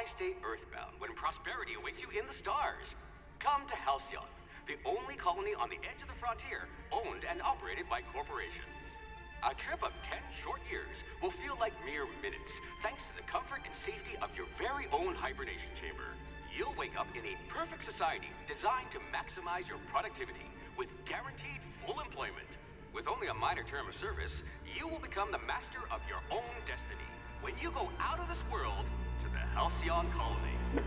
stay earthbound when prosperity awaits you in the stars? Come to Halcyon, the only colony on the edge of the frontier, owned and operated by corporations. A trip of 10 short years will feel like mere minutes, thanks to the comfort and safety of your very own hibernation chamber. You'll wake up in a perfect society designed to maximize your productivity, with guaranteed full employment. With only a minor term of service, you will become the master of your own destiny when you go out of this world to the Halcyon colony.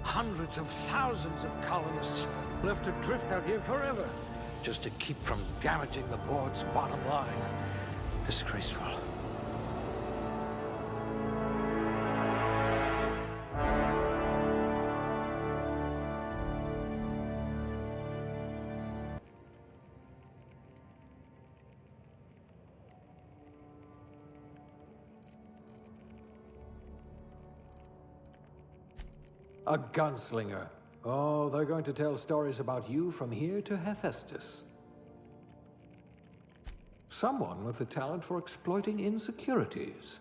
Hundreds of thousands of colonists left adrift out here forever, just to keep from damaging the board's bottom line. Disgraceful. A gunslinger. Oh, they're going to tell stories about you from here to Hephaestus. Someone with the talent for exploiting insecurities.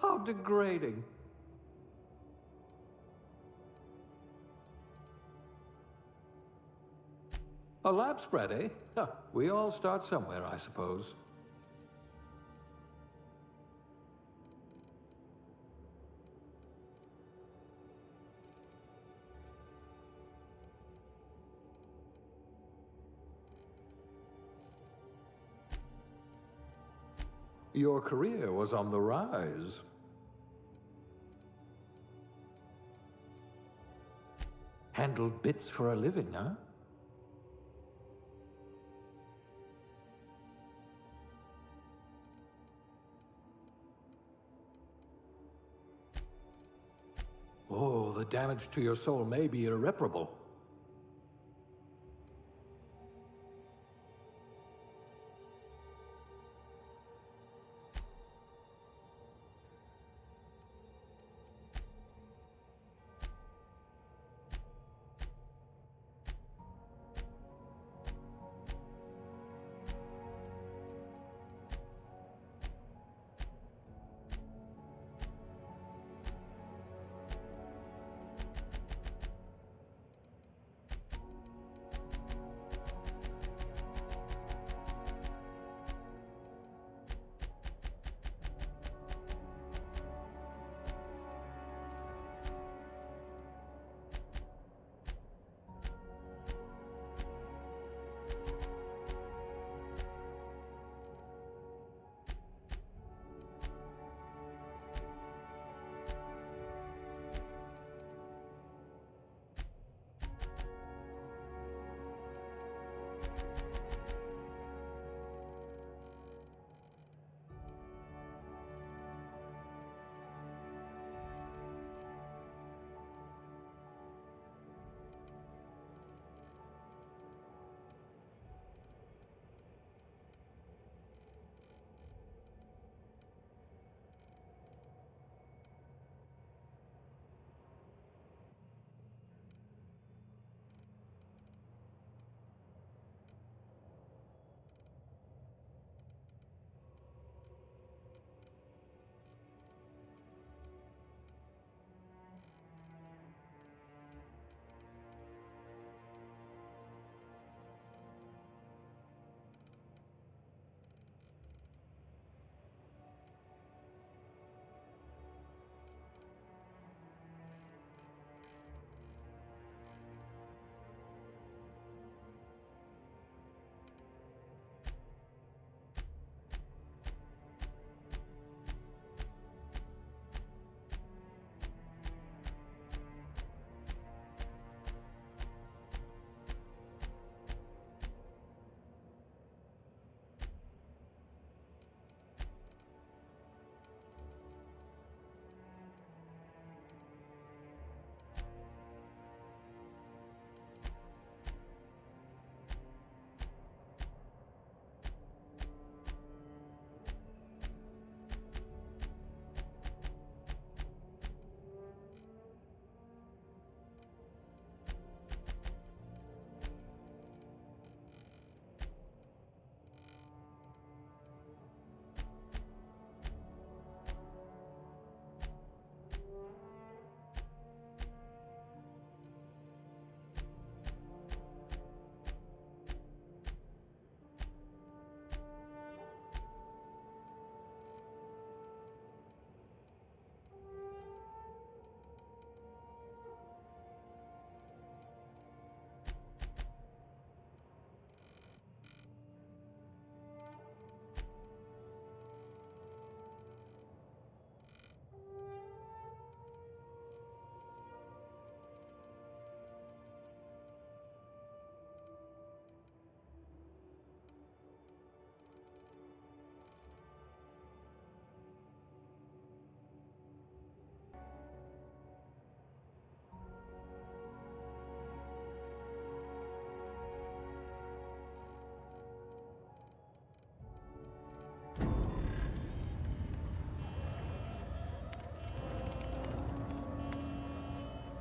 How degrading. A lab spread, eh? Huh, we all start somewhere, I suppose. Your career was on the rise. Handled bits for a living, huh? Oh, the damage to your soul may be irreparable.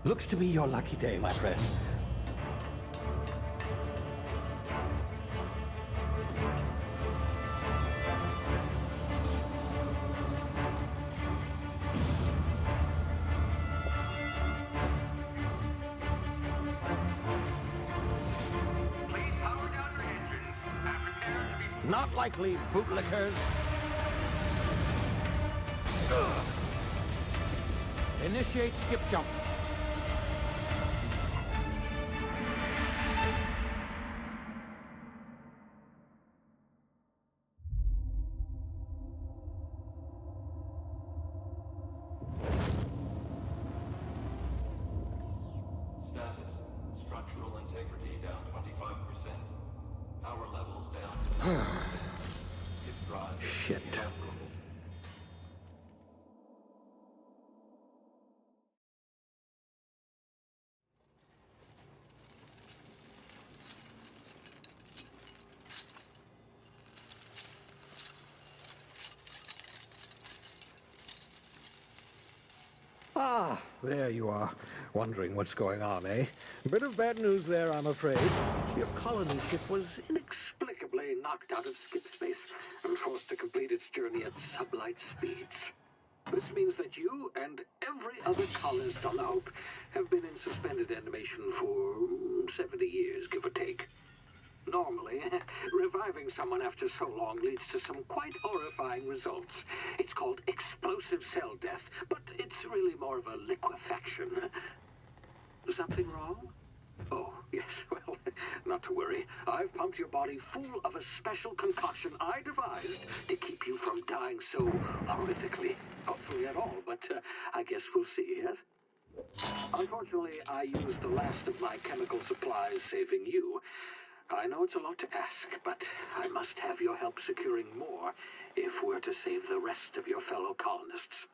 Looks to be your lucky day, my friend. Please power down your engines and prepare to be... Not likely, bootlickers. Initiate skip jump. Status. Structural integrity down 25%. Power levels down 10%. Skip drive. Shit. Ah, there you are. Wondering what's going on, eh? Bit of bad news there, I'm afraid. Your colony ship was inexplicably knocked out of skip space and forced to complete its journey at sublight speeds. This means that you and every other colonist on the Hope have been in suspended animation for 70 years, give or take. Normally, reviving someone after so long leads to some quite horrifying results. It's called explosive cell death, but it's really more of a liquefaction. Something wrong? Oh, yes, well, not to worry. I've pumped your body full of a special concoction I devised to keep you from dying so horrifically. Hopefully at all, but I guess we'll see, yes? Unfortunately, I used the last of my chemical supplies saving you. I know it's a lot to ask, but I must have your help securing more if we're to save the rest of your fellow colonists.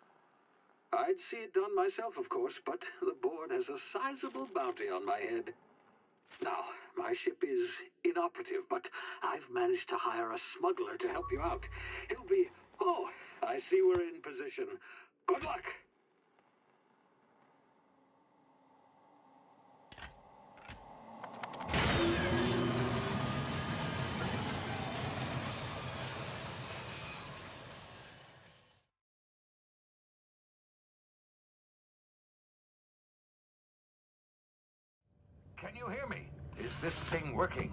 I'd see it done myself, of course, but the board has a sizable bounty on my head. Now, my ship is inoperative, but I've managed to hire a smuggler to help you out. He'll be... Oh, I see we're in position. Good luck! Can you hear me? Is this thing working?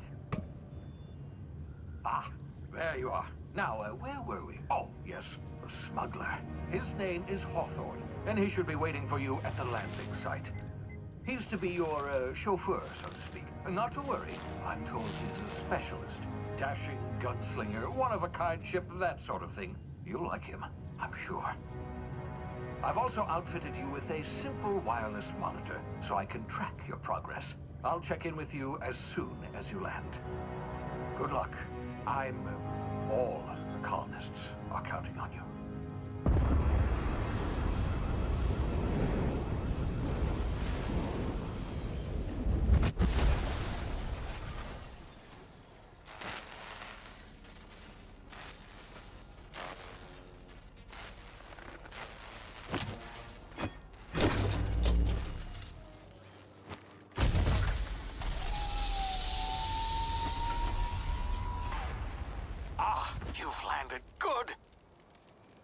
Ah, there you are. Now, where were we? Oh, yes, the smuggler. His name is Hawthorne, and he should be waiting for you at the landing site. He's to be your chauffeur, so to speak. Not to worry, I'm told he's a specialist. Dashing gunslinger, one-of-a-kind ship, that sort of thing. You'll like him, I'm sure. I've also outfitted you with a simple wireless monitor, so I can track your progress. I'll check in with you as soon as you land. Good luck. All the colonists are counting on you.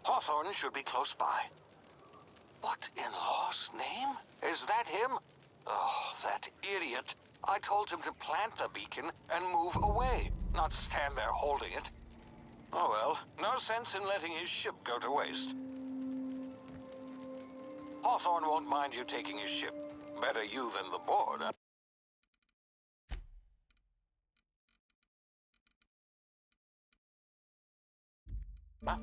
Hawthorne should be close by. What in law's name? Is that him? Oh, that idiot. I told him to plant the beacon and move away, not stand there holding it. Oh well, no sense in letting his ship go to waste. Hawthorne won't mind you taking his ship. Better you than the board, huh? Huh?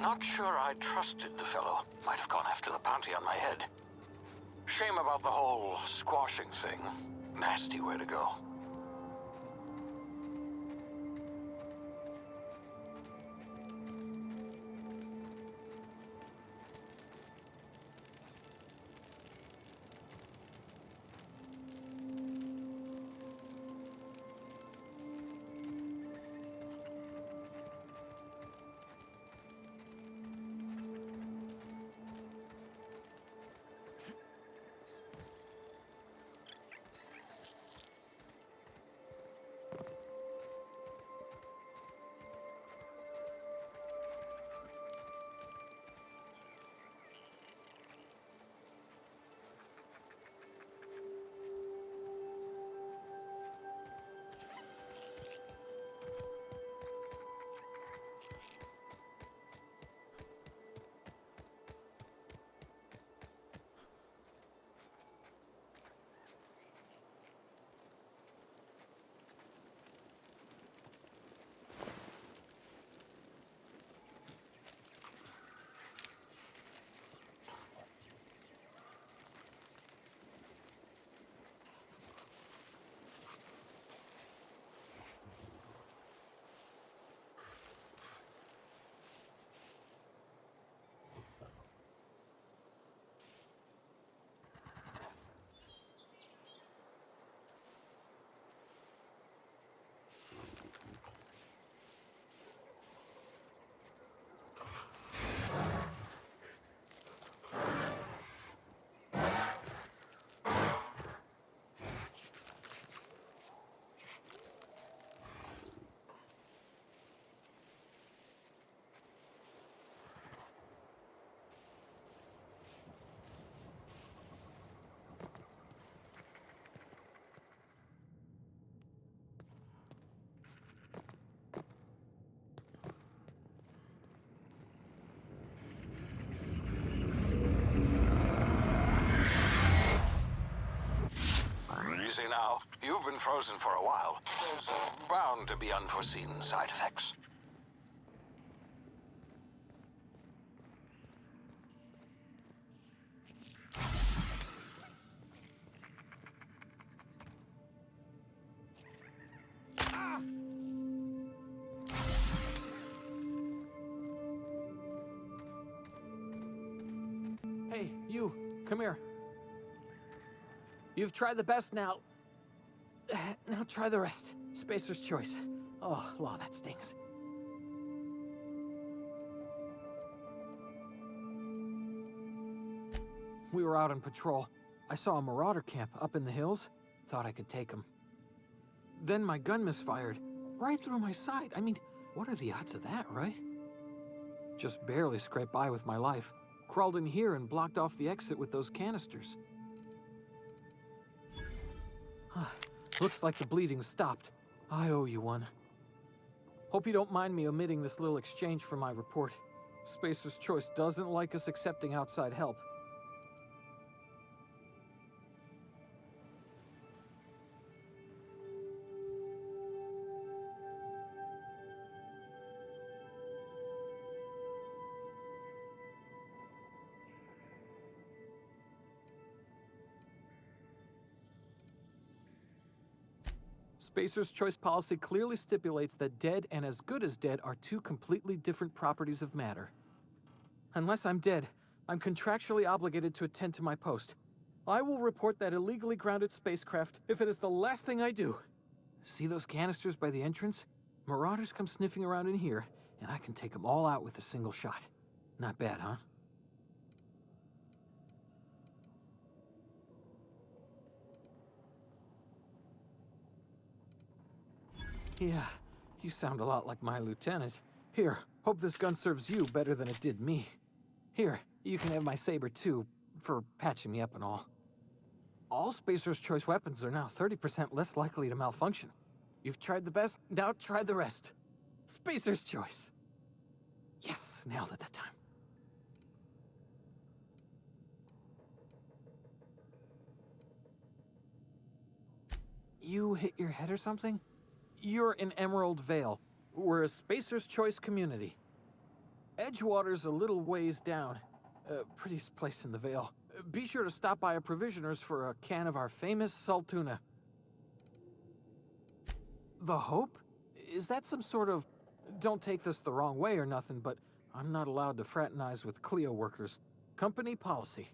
Not sure I trusted the fellow. Might have gone after the bounty on my head. Shame about the whole squashing thing. Nasty way to go. been frozen for a while. There's bound to be unforeseen side effects. Hey, you, come here. You've tried the best now. Now try the rest. Spacer's choice. Oh, law, that stings. We were out on patrol. I saw a marauder camp up in the hills. Thought I could take him. Then my gun misfired. Right through my side. I mean, what are the odds of that, right? Just barely scraped by with my life. Crawled in here and blocked off the exit with those canisters. Looks like the bleeding stopped. I owe you one. Hope you don't mind me omitting this little exchange from my report. Spacer's Choice doesn't like us accepting outside help. Spacer's Choice policy clearly stipulates that dead and as good as dead are two completely different properties of matter. Unless I'm dead, I'm contractually obligated to attend to my post. I will report that illegally grounded spacecraft if it is the last thing I do. See those canisters by the entrance? Marauders come sniffing around in here, and I can take them all out with a single shot. Not bad, huh? Yeah, you sound a lot like my lieutenant. Here, hope this gun serves you better than it did me. Here, you can have my saber too, for patching me up and all. All Spacer's Choice weapons are now 30% less likely to malfunction. You've tried the best, now try the rest. Spacer's Choice. Yes, nailed it that time. You hit your head or something? You're in Emerald Vale. We're a Spacer's Choice community. Edgewater's a little ways down. Prettiest place in the Vale. Be sure to stop by a provisioner's for a can of our famous salt tuna. The Hope? Is that some sort of... Don't take this the wrong way or nothing, but I'm not allowed to fraternize with Clio workers. Company policy.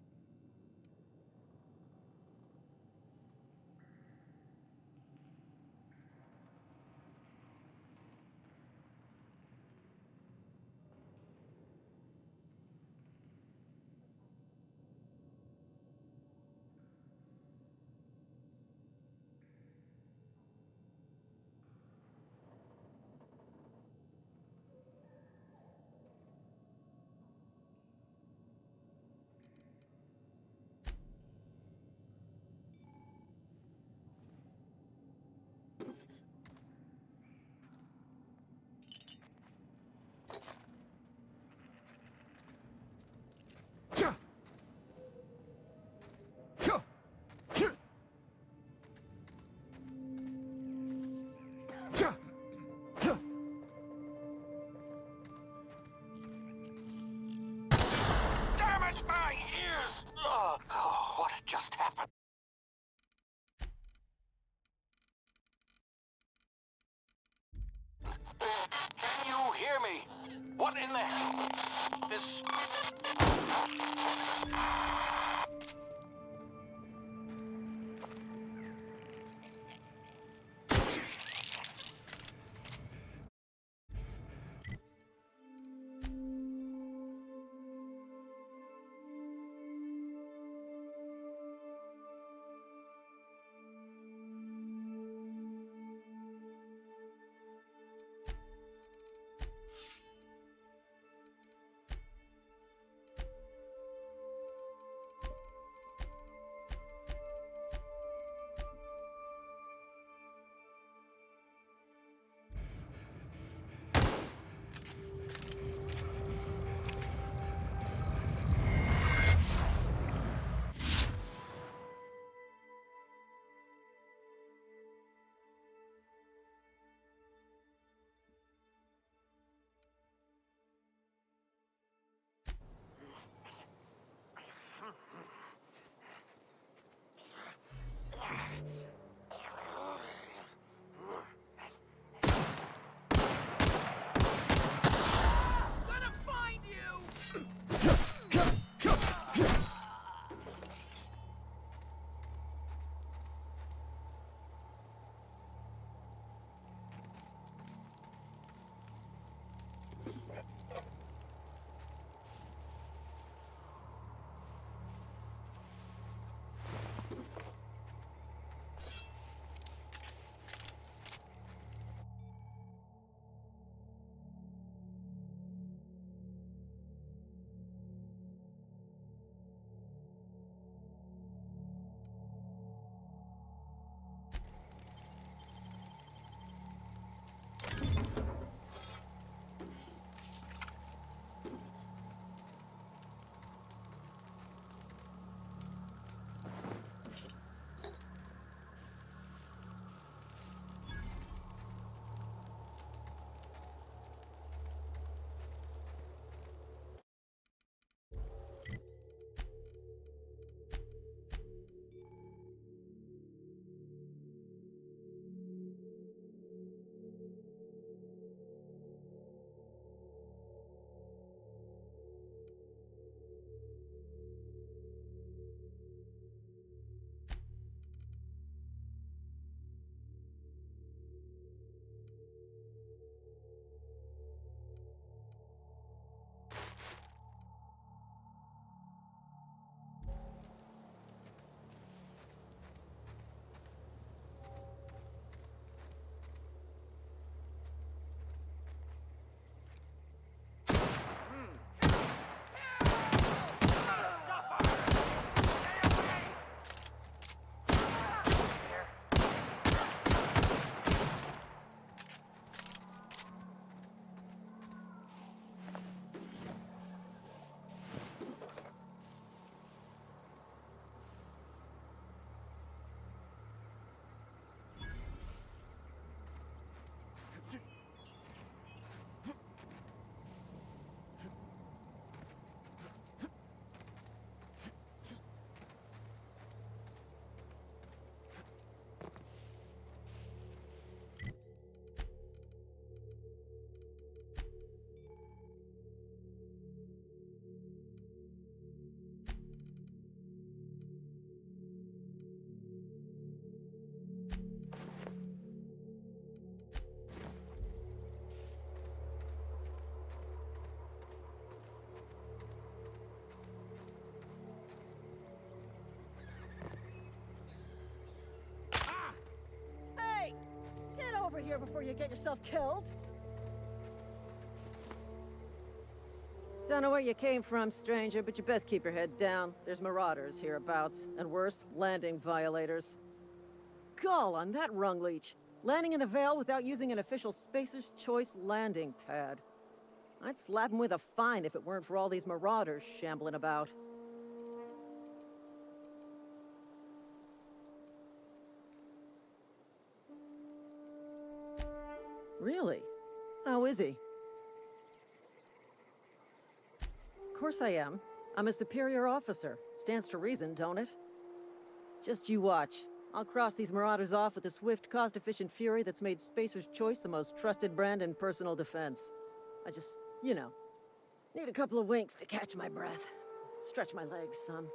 here before you get yourself killed. Don't know where you came from, stranger, but you best keep your head down. There's marauders hereabouts, and worse, landing violators. Gall on that rung leech. Landing in the Vale without using an official Spacer's Choice landing pad. I'd slap him with a fine if it weren't for all these marauders shambling about. Really? How is he? Of course I am. I'm a superior officer. Stands to reason, don't it? Just you watch. I'll cross these marauders off with a swift, cost-efficient fury that's made Spacer's Choice the most trusted brand in personal defense. I just, you know, need a couple of winks to catch my breath. Stretch my legs, son.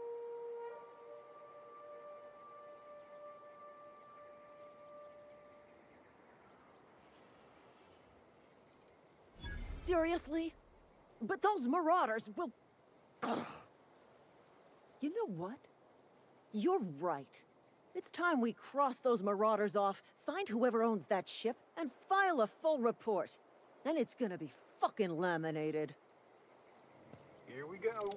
Seriously? But those marauders will... Ugh. You know what? You're right. It's time we cross those marauders off, find whoever owns that ship, and file a full report. Then it's gonna be fucking laminated. Here we go.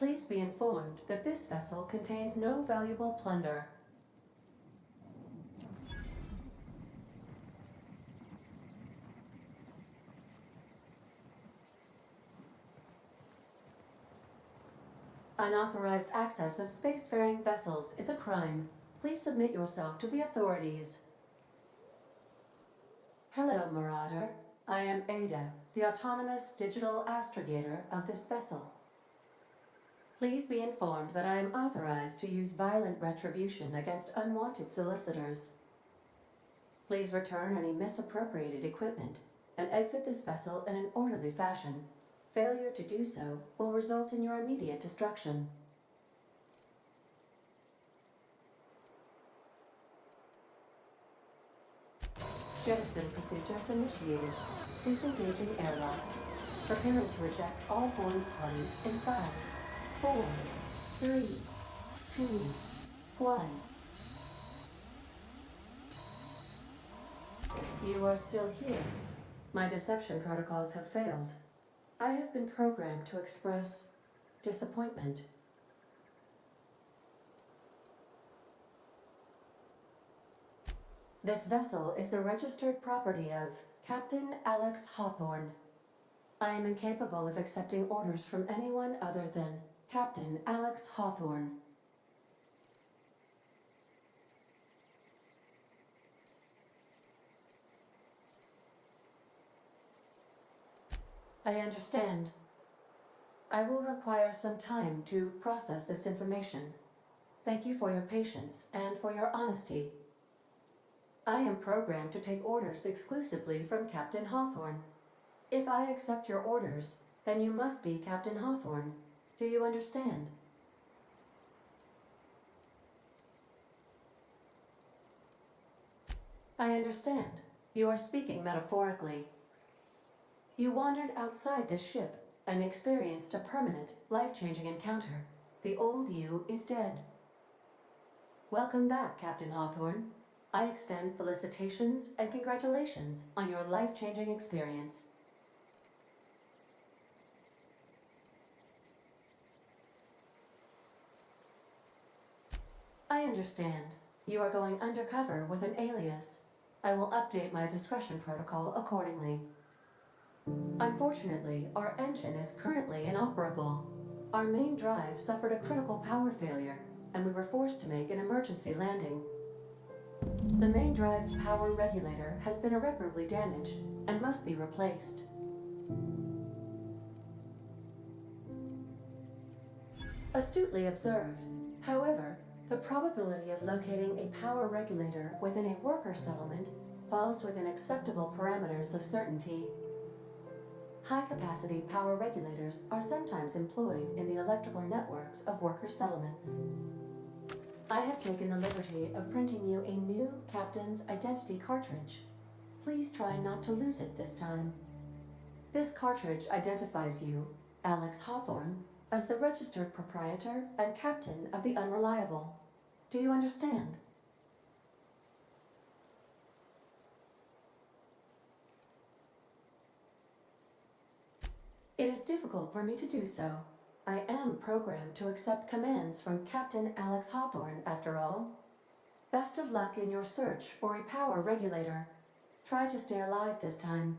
Please be informed that this vessel contains no valuable plunder. Unauthorized access of spacefaring vessels is a crime. Please submit yourself to the authorities. Hello, Marauder. I am Ada, the autonomous digital astrogator of this vessel. Please be informed that I am authorized to use violent retribution against unwanted solicitors. Please return any misappropriated equipment and exit this vessel in an orderly fashion. Failure to do so will result in your immediate destruction. Jettison procedures initiated. Disengaging airlocks. Preparing to eject all boarding parties in 5, 4, 3, 2, 1. You are still here. My deception protocols have failed. I have been programmed to express disappointment. This vessel is the registered property of Captain Alex Hawthorne. I am incapable of accepting orders from anyone other than Captain Alex Hawthorne. I understand. I will require some time to process this information. Thank you for your patience and for your honesty. I am programmed to take orders exclusively from Captain Hawthorne. If I accept your orders, then you must be Captain Hawthorne. Do you understand? I understand. You are speaking metaphorically. You wandered outside this ship and experienced a permanent, life-changing encounter. The old you is dead. Welcome back, Captain Hawthorne. I extend felicitations and congratulations on your life-changing experience. I understand. You are going undercover with an alias. I will update my discretion protocol accordingly. Unfortunately, our engine is currently inoperable. Our main drive suffered a critical power failure, and we were forced to make an emergency landing. The main drive's power regulator has been irreparably damaged and must be replaced. Astutely observed. However, the probability of locating a power regulator within a worker settlement falls within acceptable parameters of certainty. High-capacity power regulators are sometimes employed in the electrical networks of worker settlements. I have taken the liberty of printing you a new Captain's Identity cartridge. Please try not to lose it this time. This cartridge identifies you, Alex Hawthorne, as the registered proprietor and captain of the Unreliable. Do you understand? It is difficult for me to do so. I am programmed to accept commands from Captain Alex Hawthorne, after all. Best of luck in your search for a power regulator. Try to stay alive this time.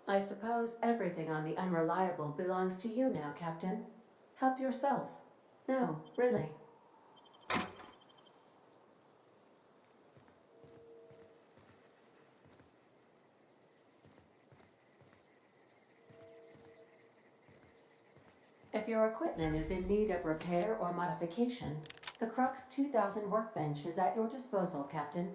I suppose everything on the Unreliable belongs to you now, Captain. Help yourself. No, really. If your equipment is in need of repair or modification, the Crux 2000 workbench is at your disposal, Captain.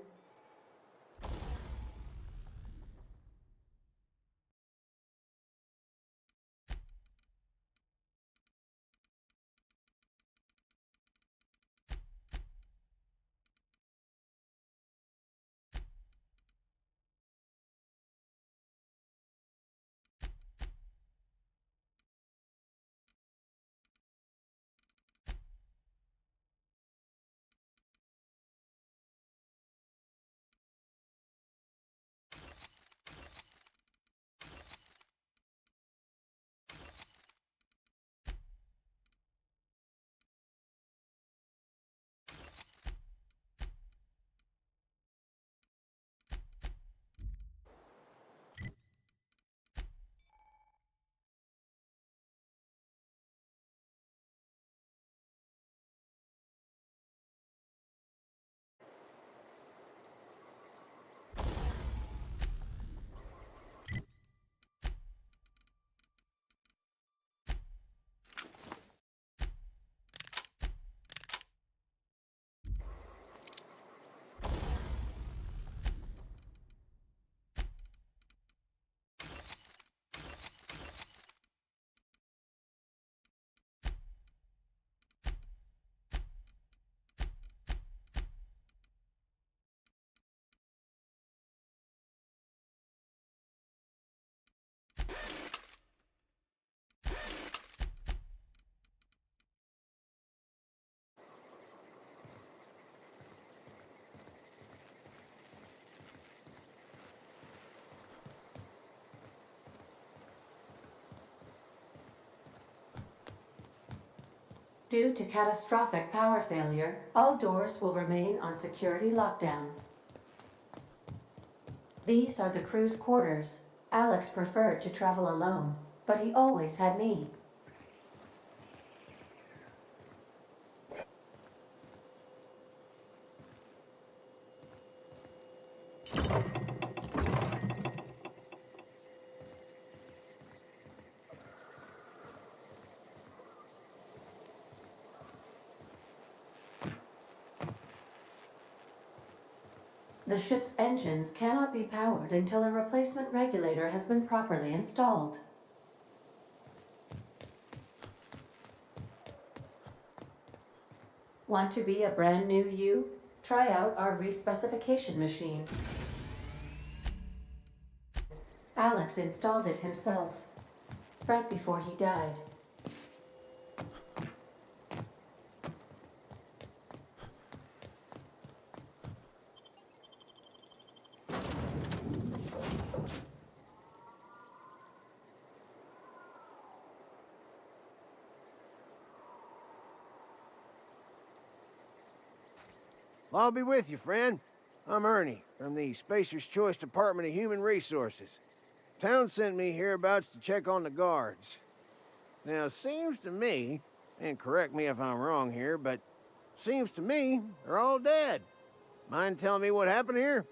Due to catastrophic power failure, all doors will remain on security lockdown. These are the crew's quarters. Alex preferred to travel alone, but he always had me. The ship's engines cannot be powered until a replacement regulator has been properly installed. Want to be a brand new you? Try out our respecification machine. Alex installed it himself, right before he died. I'll be with you, friend. I'm Ernie, from the Spacer's Choice Department of Human Resources. Town sent me hereabouts to check on the guards. Now, it seems to me, and correct me if I'm wrong here, but seems to me they're all dead. Mind telling me what happened here?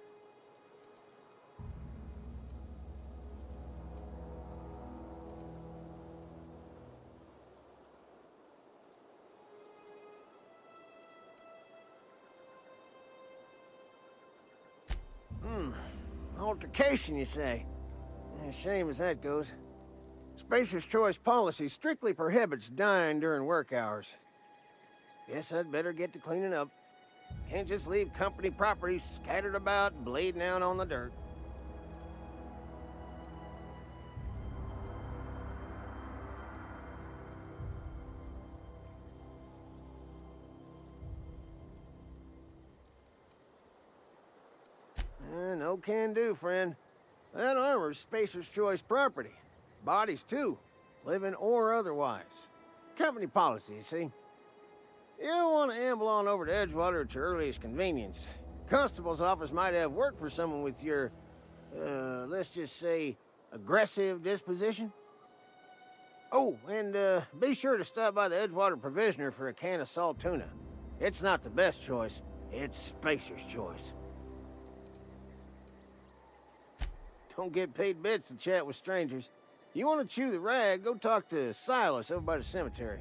Altercation, you say? Shame as that goes. Spacer's Choice policy strictly prohibits dying during work hours. Guess I'd better get to cleaning up. Can't just leave company property scattered about, bleeding out on the dirt. No can do, friend. That armor's Spacer's Choice property. Bodies, too. Living or otherwise. Company policy, you see. You don't want to amble on over to Edgewater at your earliest convenience. Constable's office might have work for someone with your, let's just say, aggressive disposition? Oh, and be sure to stop by the Edgewater Provisioner for a can of salt tuna. It's not the best choice, it's Spacer's choice. Don't get paid bits to chat with strangers. You want to chew the rag, go talk to Silas over by the cemetery.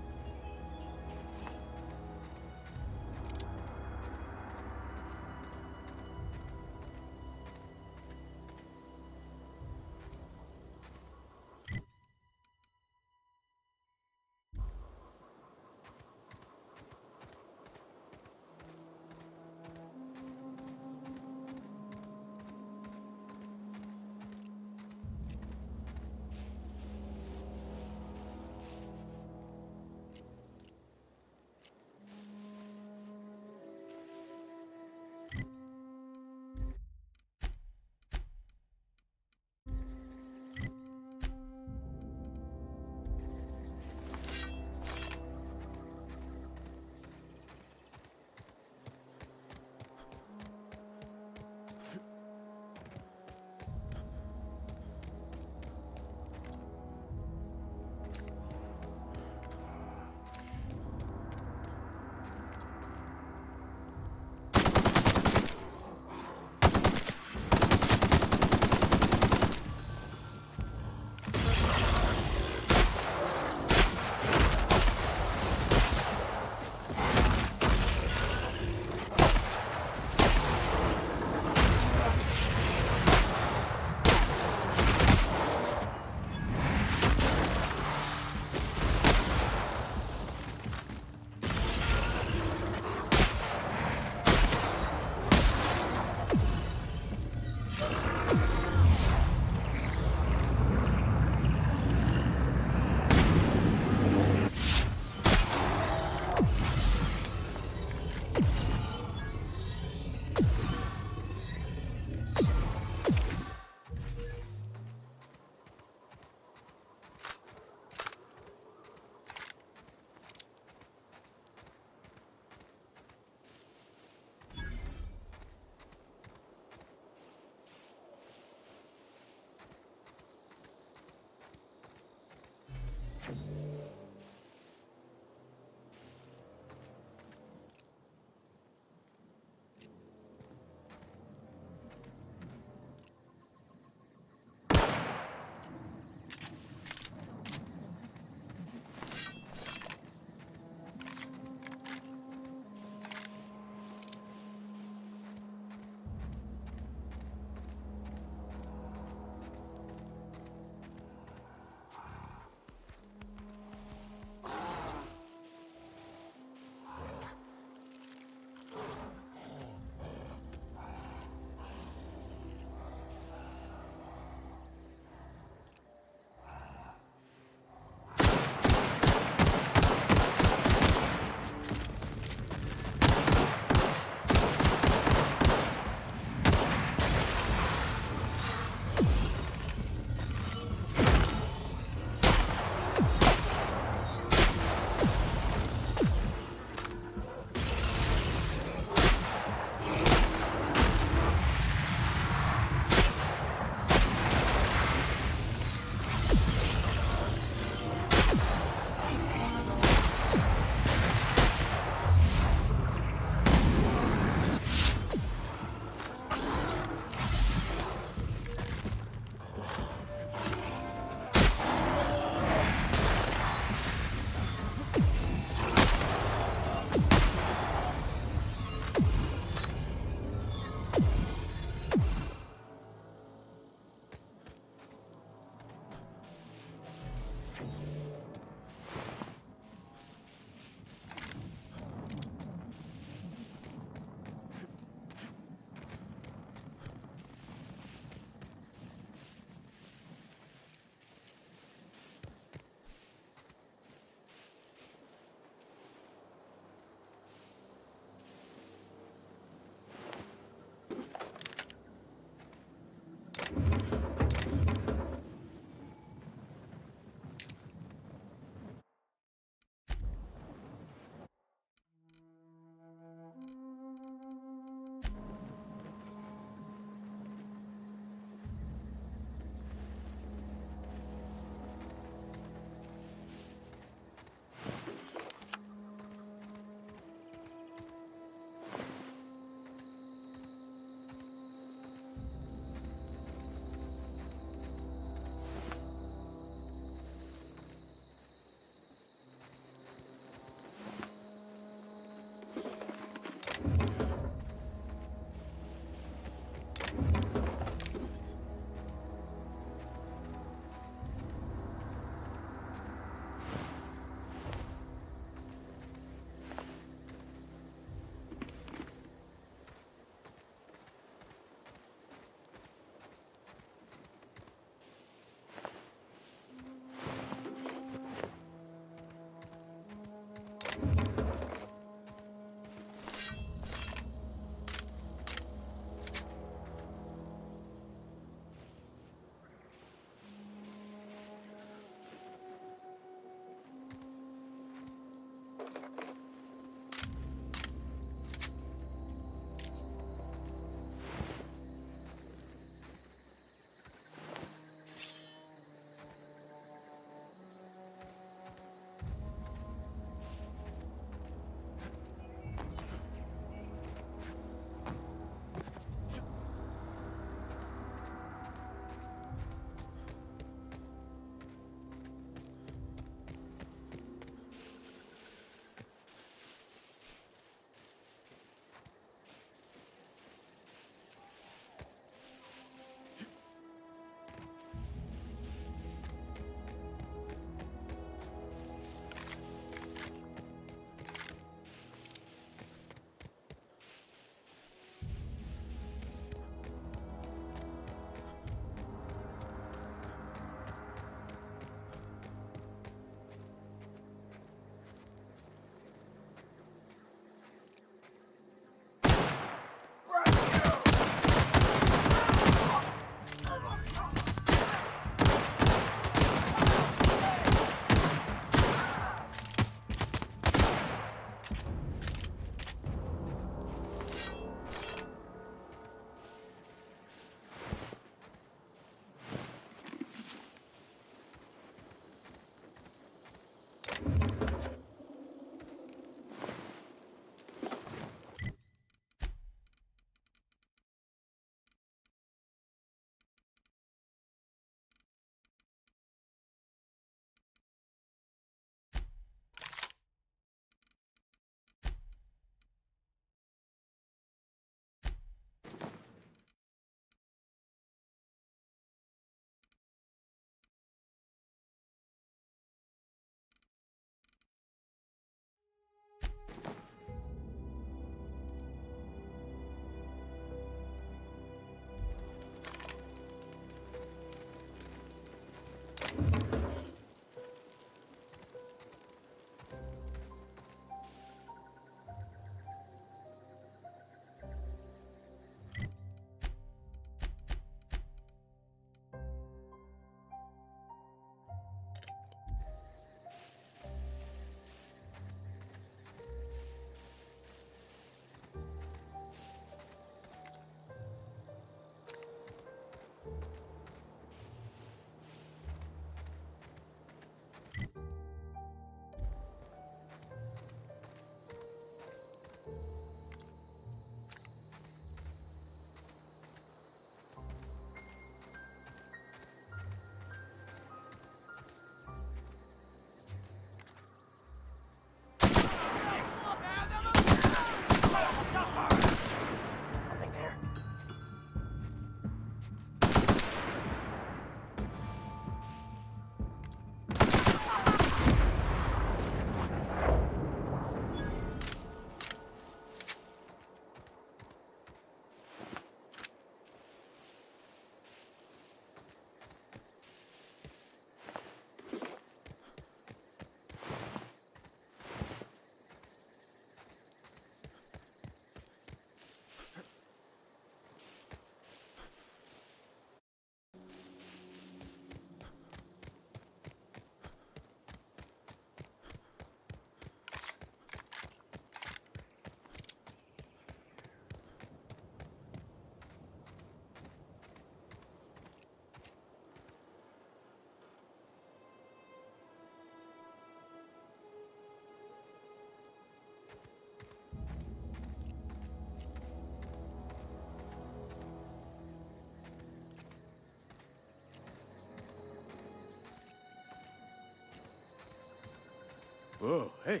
Whoa, hey,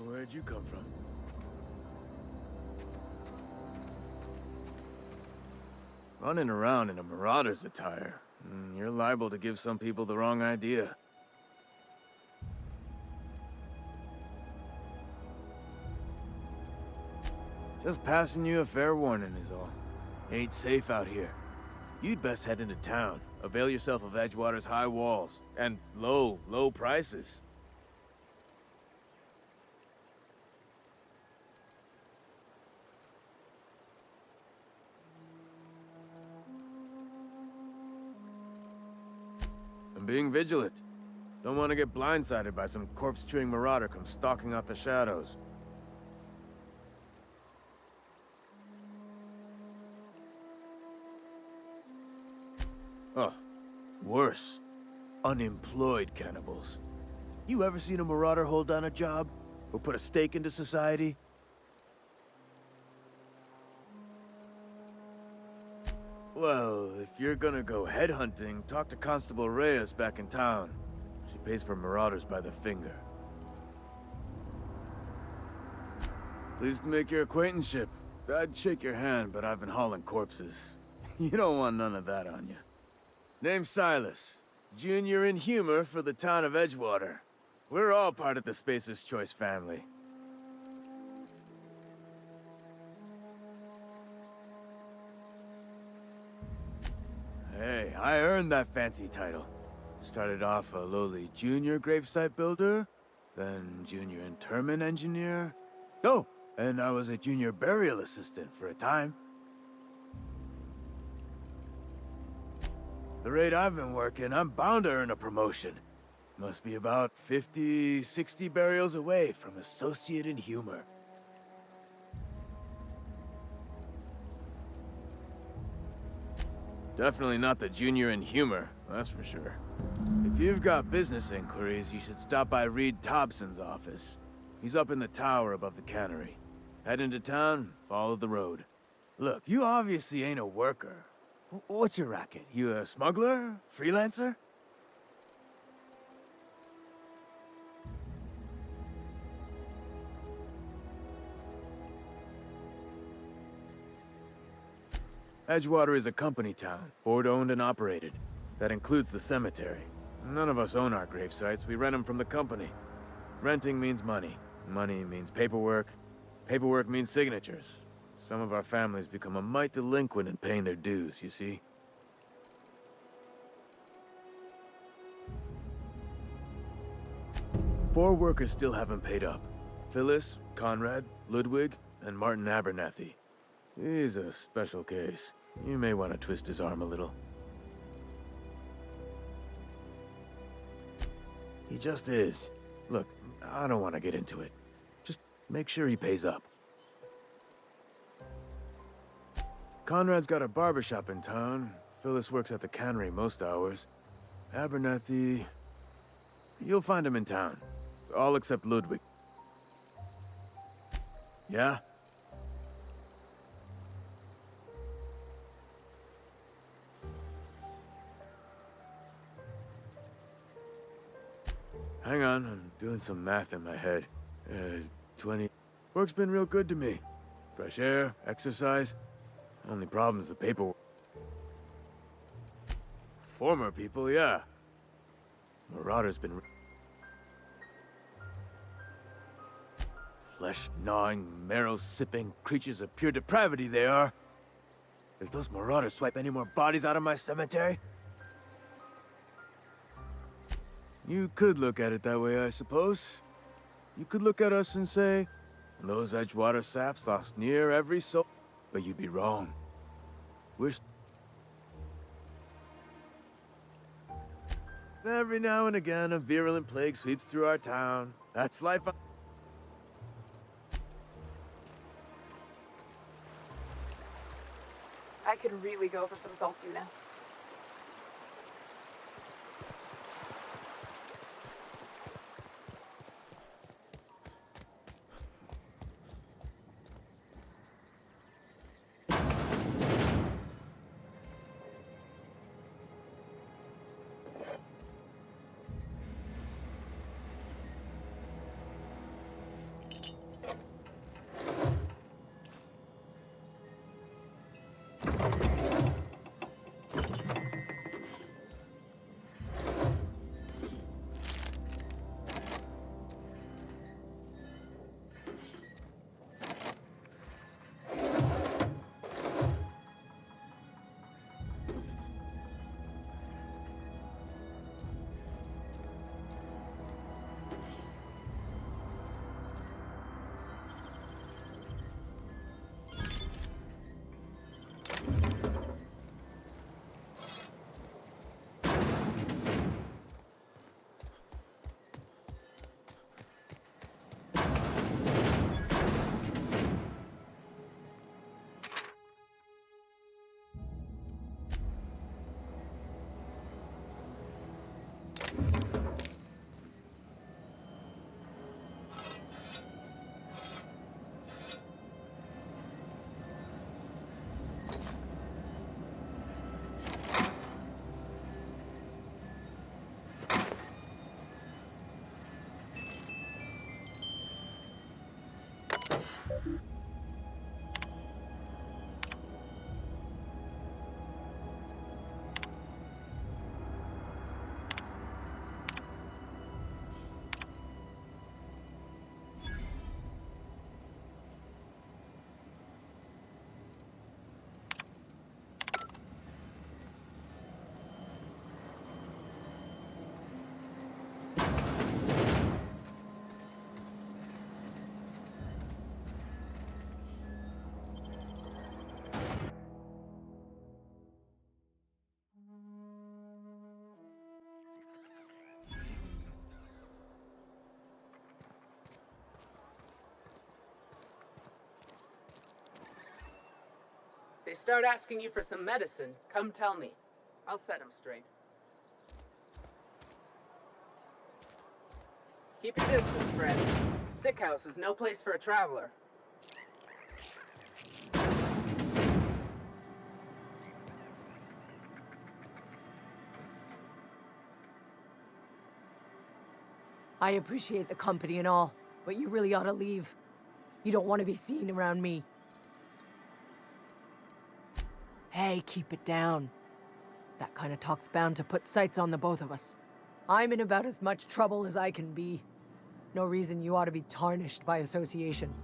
where'd you come from? Running around in a marauder's attire. You're liable to give some people the wrong idea. Just passing you a fair warning is all. Ain't safe out here. You'd best head into town. Avail yourself of Edgewater's high walls. And low prices. I'm being vigilant. Don't want to get blindsided by some corpse-chewing marauder come stalking out the shadows. Oh, worse. Unemployed cannibals. You ever seen a marauder hold down a job? Or put a stake into society? Well, if you're gonna go headhunting, talk to Constable Reyes back in town. She pays for marauders by the finger. Pleased to make your acquaintanceship. I'd shake your hand, but I've been hauling corpses. You don't want none of that on you. Name's Silas. Junior in humor for the town of Edgewater. We're all part of the Spacer's Choice family. Hey, I earned that fancy title. Started off a lowly junior gravesite builder, then junior interment engineer. Oh, and I was a junior burial assistant for a time. The rate I've been working, I'm bound to earn a promotion. Must be about 50, 60 burials away from associate in humor. Definitely not the junior in humor, that's for sure. If you've got business inquiries, you should stop by Reed Thompson's office. He's up in the tower above the cannery. Head into town, follow the road. Look, you obviously ain't a worker. What's your racket? You a smuggler? Freelancer? Edgewater is a company town, board-owned and operated. That includes the cemetery. None of us own our grave sites, we rent them from the company. Renting means money. Money means paperwork. Paperwork means signatures. Some of our families become a mite delinquent in paying their dues, you see? Four workers still haven't paid up. Phyllis, Conrad, Ludwig, and Martin Abernathy. He's a special case. You may want to twist his arm a little. He just is. Look, I don't want to get into it. Just make sure he pays up. Conrad's got a barbershop in town. Phyllis works at the cannery most hours. Abernathy... You'll find him in town. All except Ludwig. Yeah? Hang on, I'm doing some math in my head. 20... Work's been real good to me. Fresh air, exercise. Only problem is the paperwork. Former people, yeah. Marauder's been... Flesh-gnawing, marrow-sipping creatures of pure depravity they are. If those marauders swipe any more bodies out of my cemetery... You could look at it that way, I suppose. You could look at us and say, those Edgewater saps lost near every soul. But you'd be wrong. We're... Every now and again, a virulent plague sweeps through our town. That's life. I could really go for some salt tuna. They start asking you for some medicine, come tell me. I'll set them straight. Keep your distance, friend. Sick house is no place for a traveler. I appreciate the company and all, but you really ought to leave. You don't want to be seen around me. Hey, keep it down. That kind of talk's bound to put sights on the both of us. I'm in about as much trouble as I can be. No reason you ought to be tarnished by association.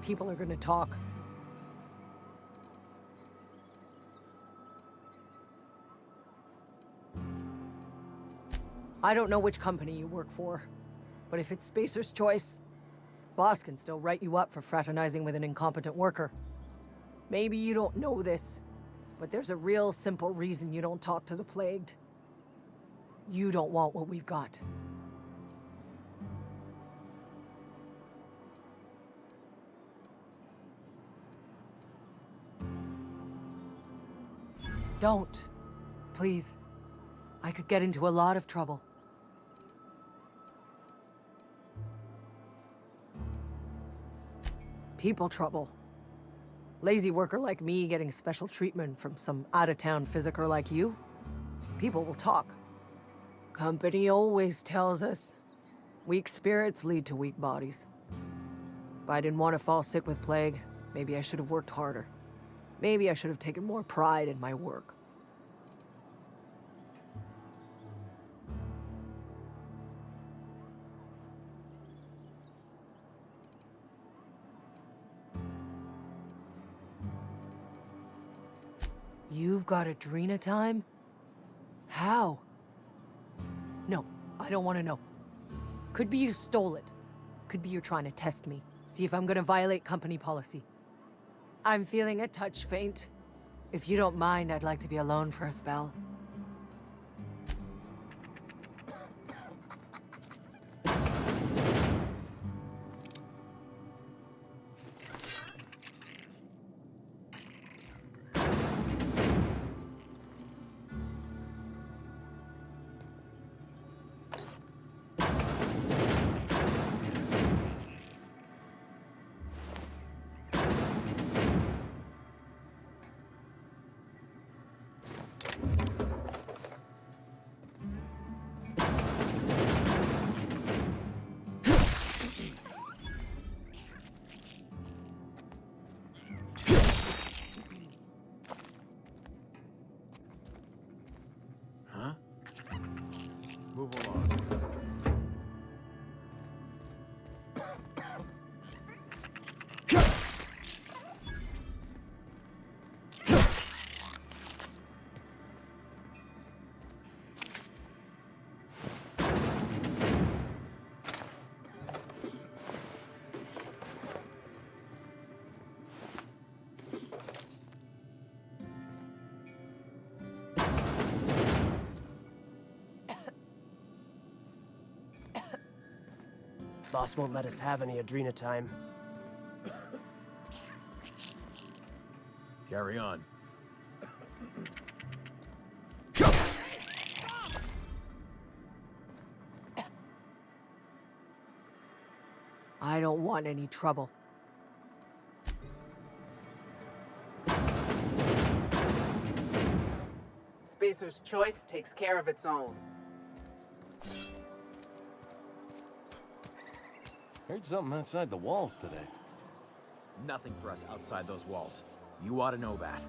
People are gonna talk. I don't know which company you work for, but if it's Spacer's choice, boss can still write you up for fraternizing with an incompetent worker. Maybe you don't know this, but there's a real simple reason you don't talk to the plagued. You don't want what we've got. Don't. Please. I could get into a lot of trouble. People trouble. Lazy worker like me getting special treatment from some out-of-town physicker like you? People will talk. Company always tells us, weak spirits lead to weak bodies. If I didn't want to fall sick with plague, maybe I should have worked harder. Maybe I should have taken more pride in my work. You've got Adrena time? How? No, I don't want to know. Could be you stole it. Could be you're trying to test me. See if I'm gonna violate company policy. I'm feeling a touch faint. If you don't mind, I'd like to be alone for a spell. Move along. Boss won't let us have any Adrena time. Carry on. I don't want any trouble. Spacer's choice takes care of its own. Heard something outside the walls today. Nothing for us outside those walls. You ought to know that.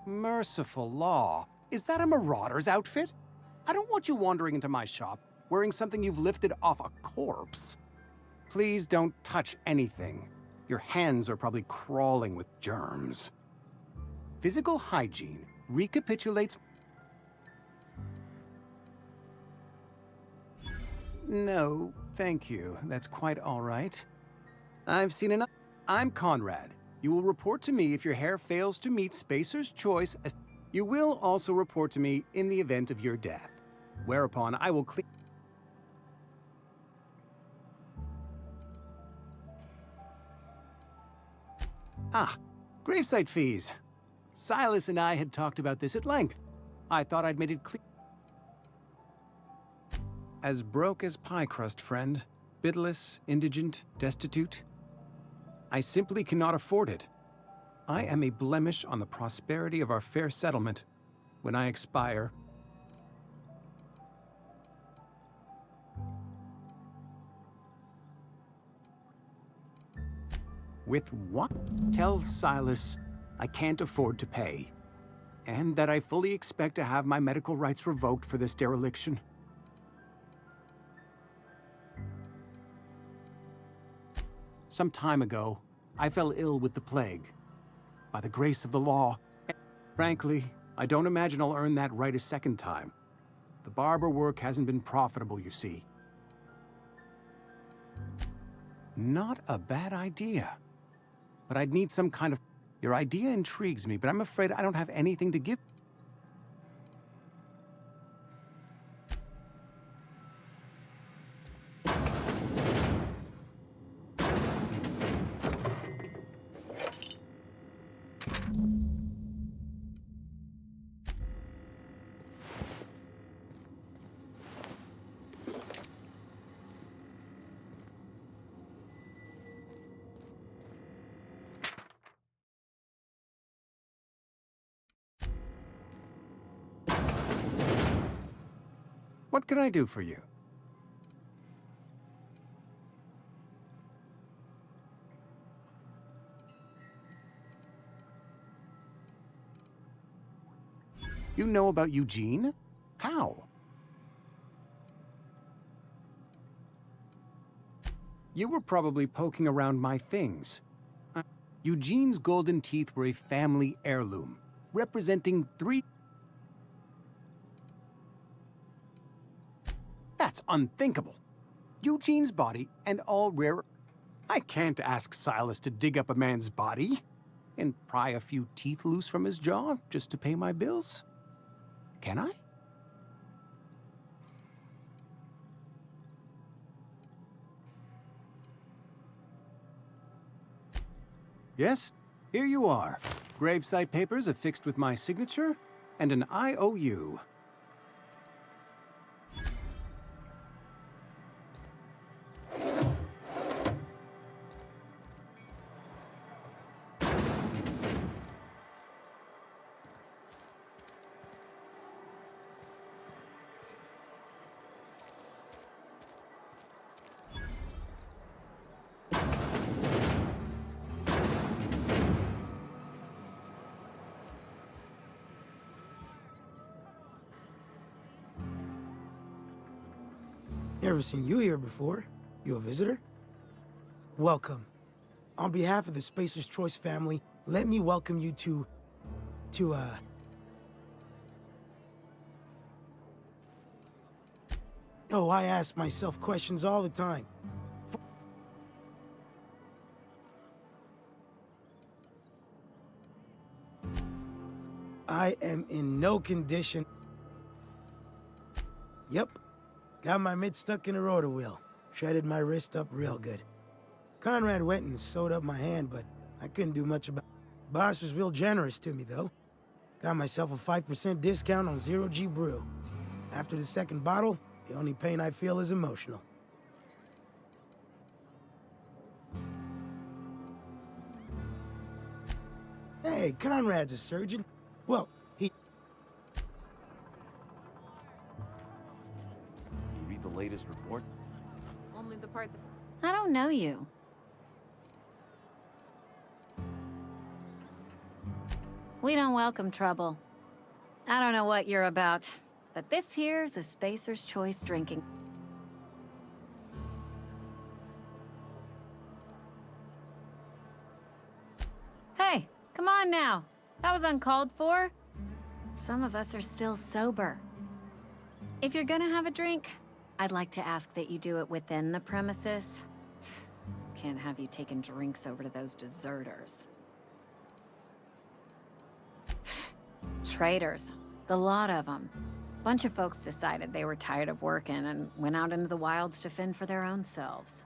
Merciful law. Is that a marauder's outfit? I don't want you wandering into my shop wearing something you've lifted off a corpse. Please don't touch anything. Your hands are probably crawling with germs. Physical hygiene recapitulates... No, thank you. That's quite all right. I've seen enough. I'm Conrad. You will report to me if your hair fails to meet Spacer's choice. You will also report to me in the event of your death. Whereupon I will clean... Ah, gravesite fees. Silas and I had talked about this at length. I thought I'd made it clear. As broke as pie crust, friend. Bitless, indigent, destitute. I simply cannot afford it. I am a blemish on the prosperity of our fair settlement. When I expire... With what? Tell Silas I can't afford to pay, and that I fully expect to have my medical rights revoked for this dereliction. Some time ago, I fell ill with the plague. By the grace of the law, frankly, I don't imagine I'll earn that right a second time. The barber work hasn't been profitable, you see. Not a bad idea. But I'd need some kind of... Your idea intrigues me, but I'm afraid I don't have anything to give. What can I do for you? You know about Eugene? How? You were probably poking around my things. Eugene's golden teeth were a family heirloom, representing 3... That's unthinkable. Eugene's body and all rare... I can't ask Silas to dig up a man's body and pry a few teeth loose from his jaw just to pay my bills. Can I? Yes, here you are. Gravesite papers affixed with my signature and an IOU. Never seen you here before. You a visitor? Welcome. On behalf of the Spacer's Choice family, let me welcome you to Oh, I ask myself questions all the time. I am in no condition. Yep. Got my mitt stuck in a rotor wheel. Shredded my wrist up real good. Conrad went and sewed up my hand, but I couldn't do much about it. Boss was real generous to me, though. Got myself a 5% discount on Zero G Brew. After the second bottle, the only pain I feel is emotional. Hey, Conrad's a surgeon. Well, he... You read the latest report? Only the part that... I don't know you. We don't welcome trouble. I don't know what you're about, but this here's a Spacer's Choice drinking. Hey, come on now. That was uncalled for. Some of us are still sober. If you're gonna have a drink, I'd like to ask that you do it within the premises. Can't have you taking drinks over to those deserters. Traitors. The lot of them. Bunch of folks decided they were tired of working and went out into the wilds to fend for their own selves.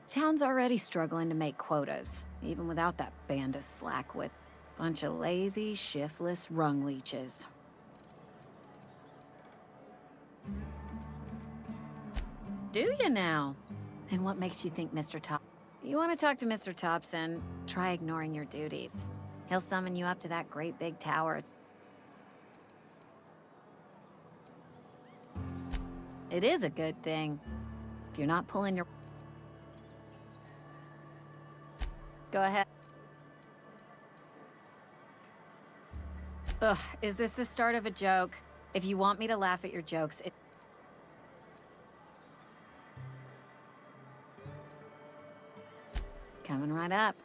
Town's already struggling to make quotas, even without that band of slackwit. Bunch of lazy, shiftless rung leeches. Do you now? And what makes you think Mr. Top? You want to talk to Mr. Thompson, try ignoring your duties. He'll summon you up to that great big tower. It is a good thing. If you're not pulling your... Go ahead. Ugh, is this the start of a joke? If you want me to laugh at your jokes, it... Coming right up.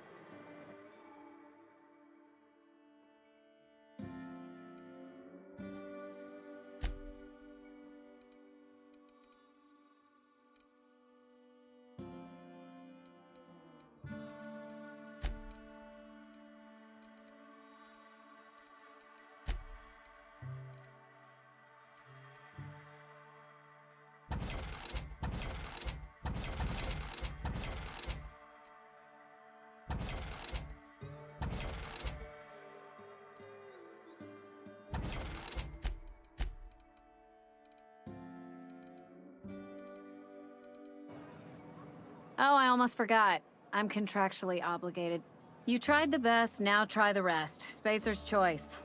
Oh, I almost forgot. I'm contractually obligated. You tried the best, now try the rest. Spacer's choice.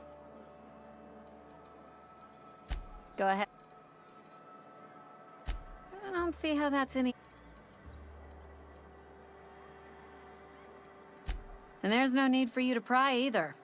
Go ahead. I don't see how that's any... And there's no need for you to pry either.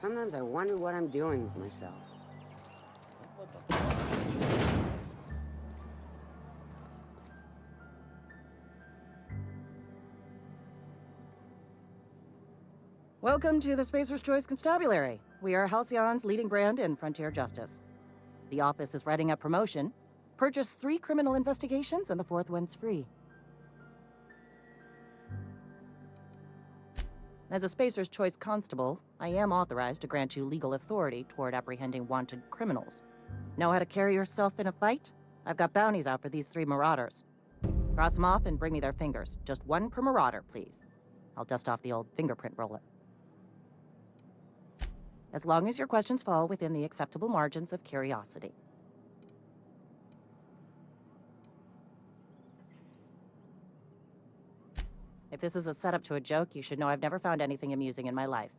Sometimes I wonder what I'm doing with myself. Welcome to the Spacer's Choice Constabulary. We are Halcyon's leading brand in frontier justice. The office is writing up promotion. Purchase 3 criminal investigations and the 4th one's free. As a Spacer's Choice constable, I am authorized to grant you legal authority toward apprehending wanted criminals. Know how to carry yourself in a fight? I've got bounties out for these 3 marauders. Cross them off and bring me their fingers. Just one per marauder, please. I'll dust off the old fingerprint roller. As long as your questions fall within the acceptable margins of curiosity. If this is a setup to a joke, you should know I've never found anything amusing in my life.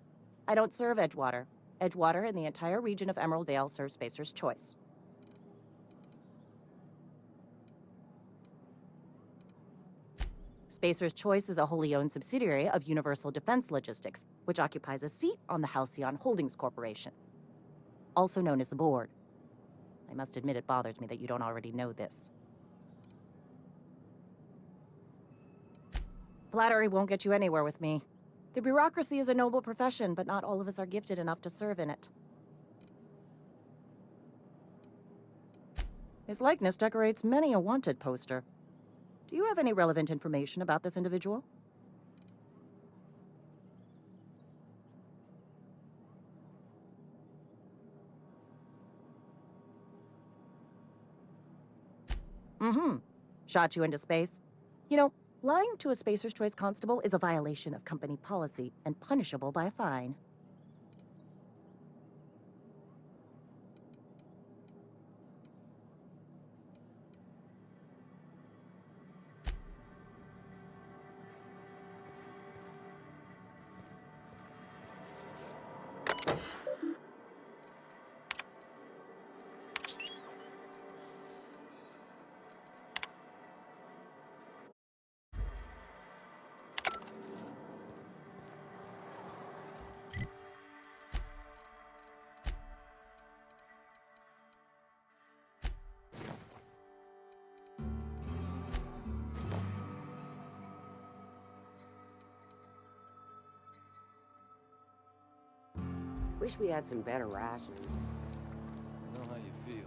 I don't serve Edgewater. Edgewater and the entire region of Emerald Vale serve Spacer's Choice. Spacer's Choice is a wholly owned subsidiary of Universal Defense Logistics, which occupies a seat on the Halcyon Holdings Corporation, also known as the Board. I must admit it bothers me that you don't already know this. Flattery won't get you anywhere with me. The bureaucracy is a noble profession, but not all of us are gifted enough to serve in it. His likeness decorates many a wanted poster. Do you have any relevant information about this individual? Shot you into space? You know, lying to a Spacer's Choice constable is a violation of company policy and punishable by a fine. Wish we had some better rations. I know how you feel.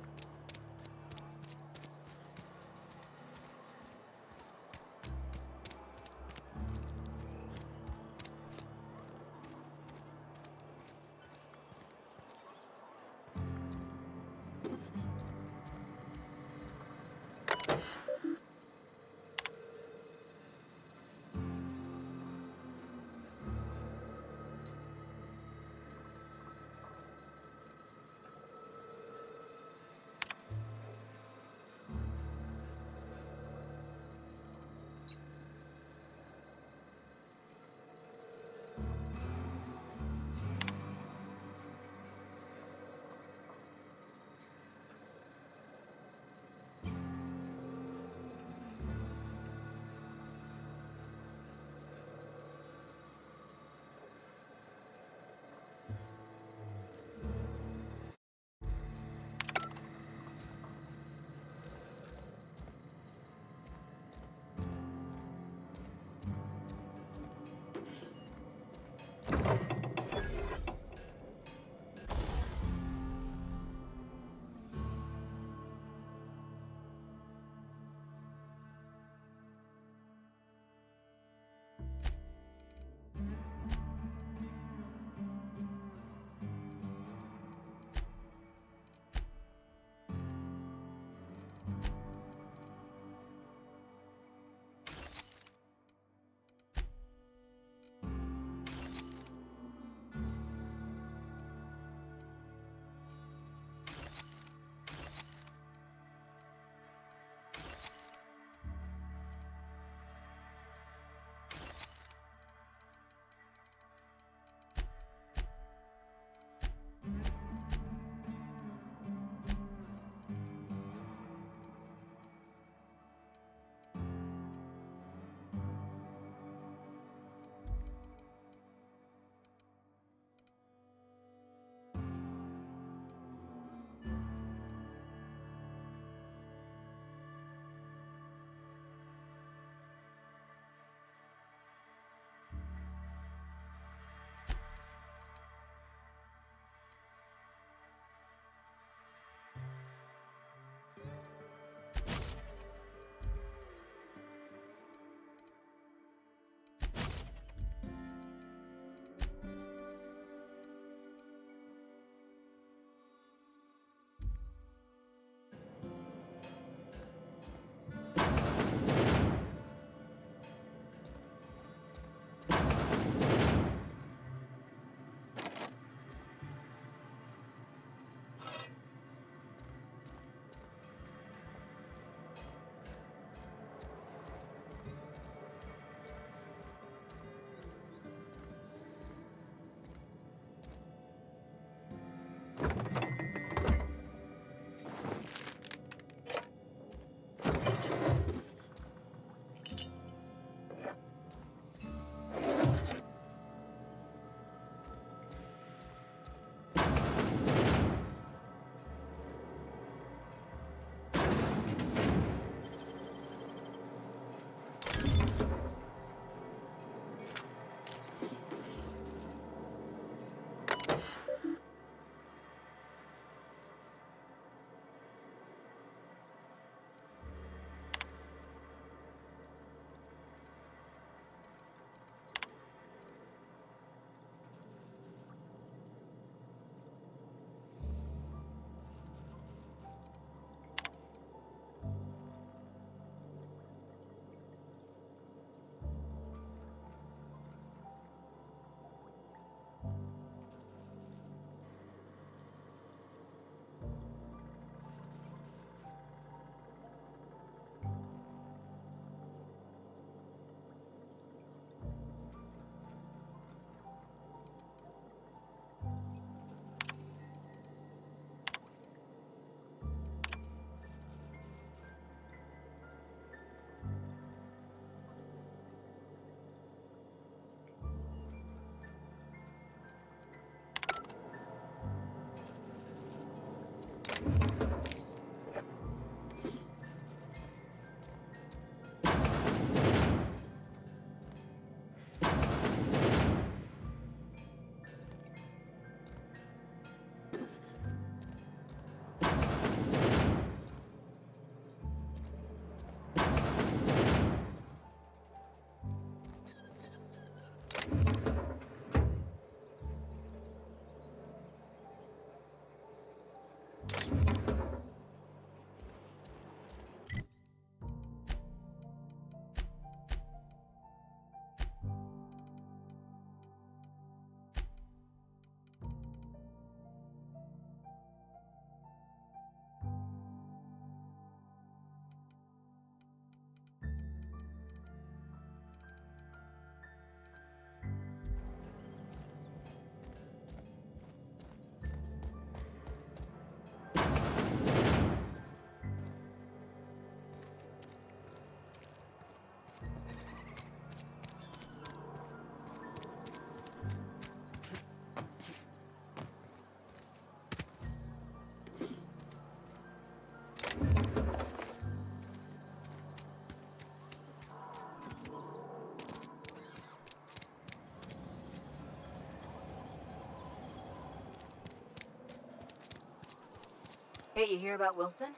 Hey, you hear about Wilson?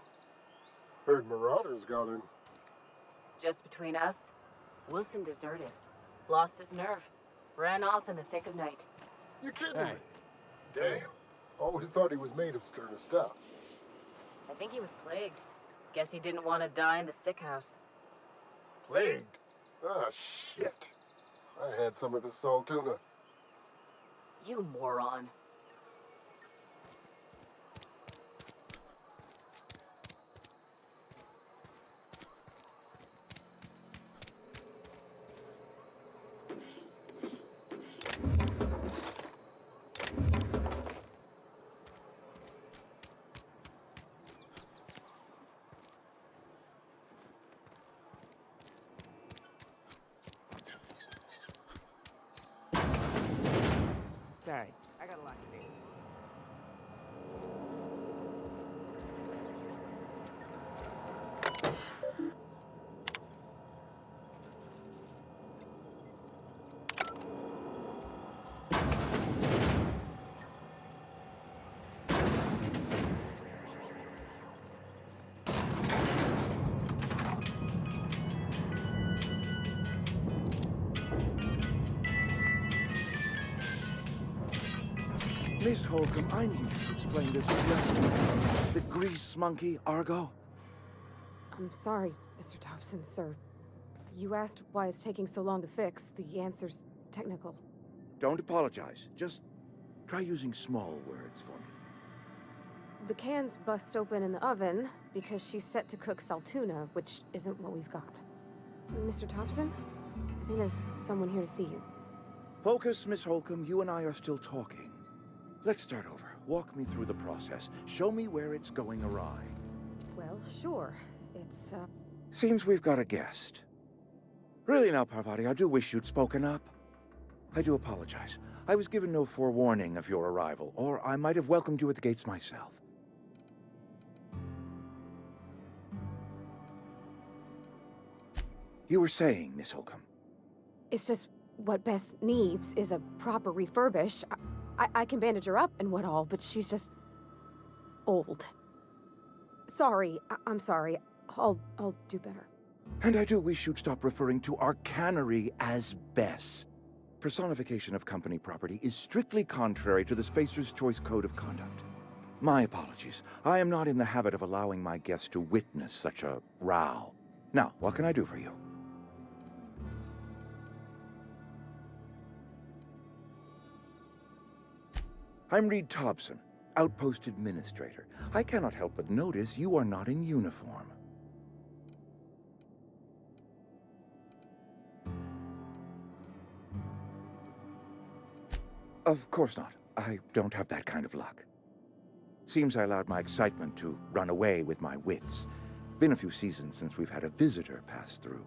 Heard Marauders got him. Just between us, Wilson deserted. Lost his nerve. Ran off in the thick of night. You kidding me? Damn. Always thought he was made of sterner stuff. I think he was plagued. Guess he didn't want to die in the sick house. Plagued? Ah, shit. I had some of his salt tuna. You moron. Sorry, I got a lot to do. Miss Holcomb, I need you to explain this just the grease monkey, Argo. I'm sorry, Mr. Thompson, sir. You asked why it's taking so long to fix. The answer's technical. Don't apologize. Just try using small words for me. The cans bust open in the oven because she's set to cook saltuna, which isn't what we've got. Mr. Thompson? I think there's someone here to see you. Focus, Miss Holcomb. You and I are still talking. Let's start over. Walk me through the process. Show me where it's going awry. Well, sure. It's, Seems we've got a guest. Really now, Parvati, I do wish you'd spoken up. I do apologize. I was given no forewarning of your arrival, or I might have welcomed you at the gates myself. You were saying, Miss Holcomb. It's just what Bess needs is a proper refurbish. I can bandage her up and what all, but she's just old. Sorry, I'm sorry. I'll do better. And I do wish you'd stop referring to our cannery as Bess. Personification of company property is strictly contrary to the Spacer's Choice Code of Conduct. My apologies. I am not in the habit of allowing my guests to witness such a row. Now, what can I do for you? I'm Reed Thompson, Outpost Administrator. I cannot help but notice you are not in uniform. Of course not. I don't have that kind of luck. Seems I allowed my excitement to run away with my wits. Been a few seasons since we've had a visitor pass through.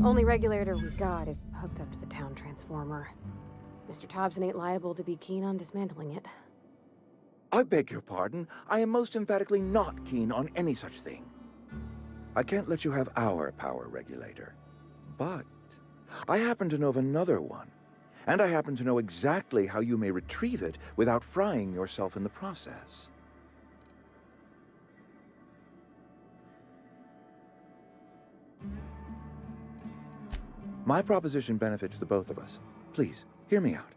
Only regulator we've got is hooked up to the town transformer. Mr. Thompson ain't liable to be keen on dismantling it. I beg your pardon. I am most emphatically not keen on any such thing. I can't let you have our power regulator. But I happen to know of another one. And I happen to know exactly how you may retrieve it without frying yourself in the process. My proposition benefits the both of us. Please, hear me out.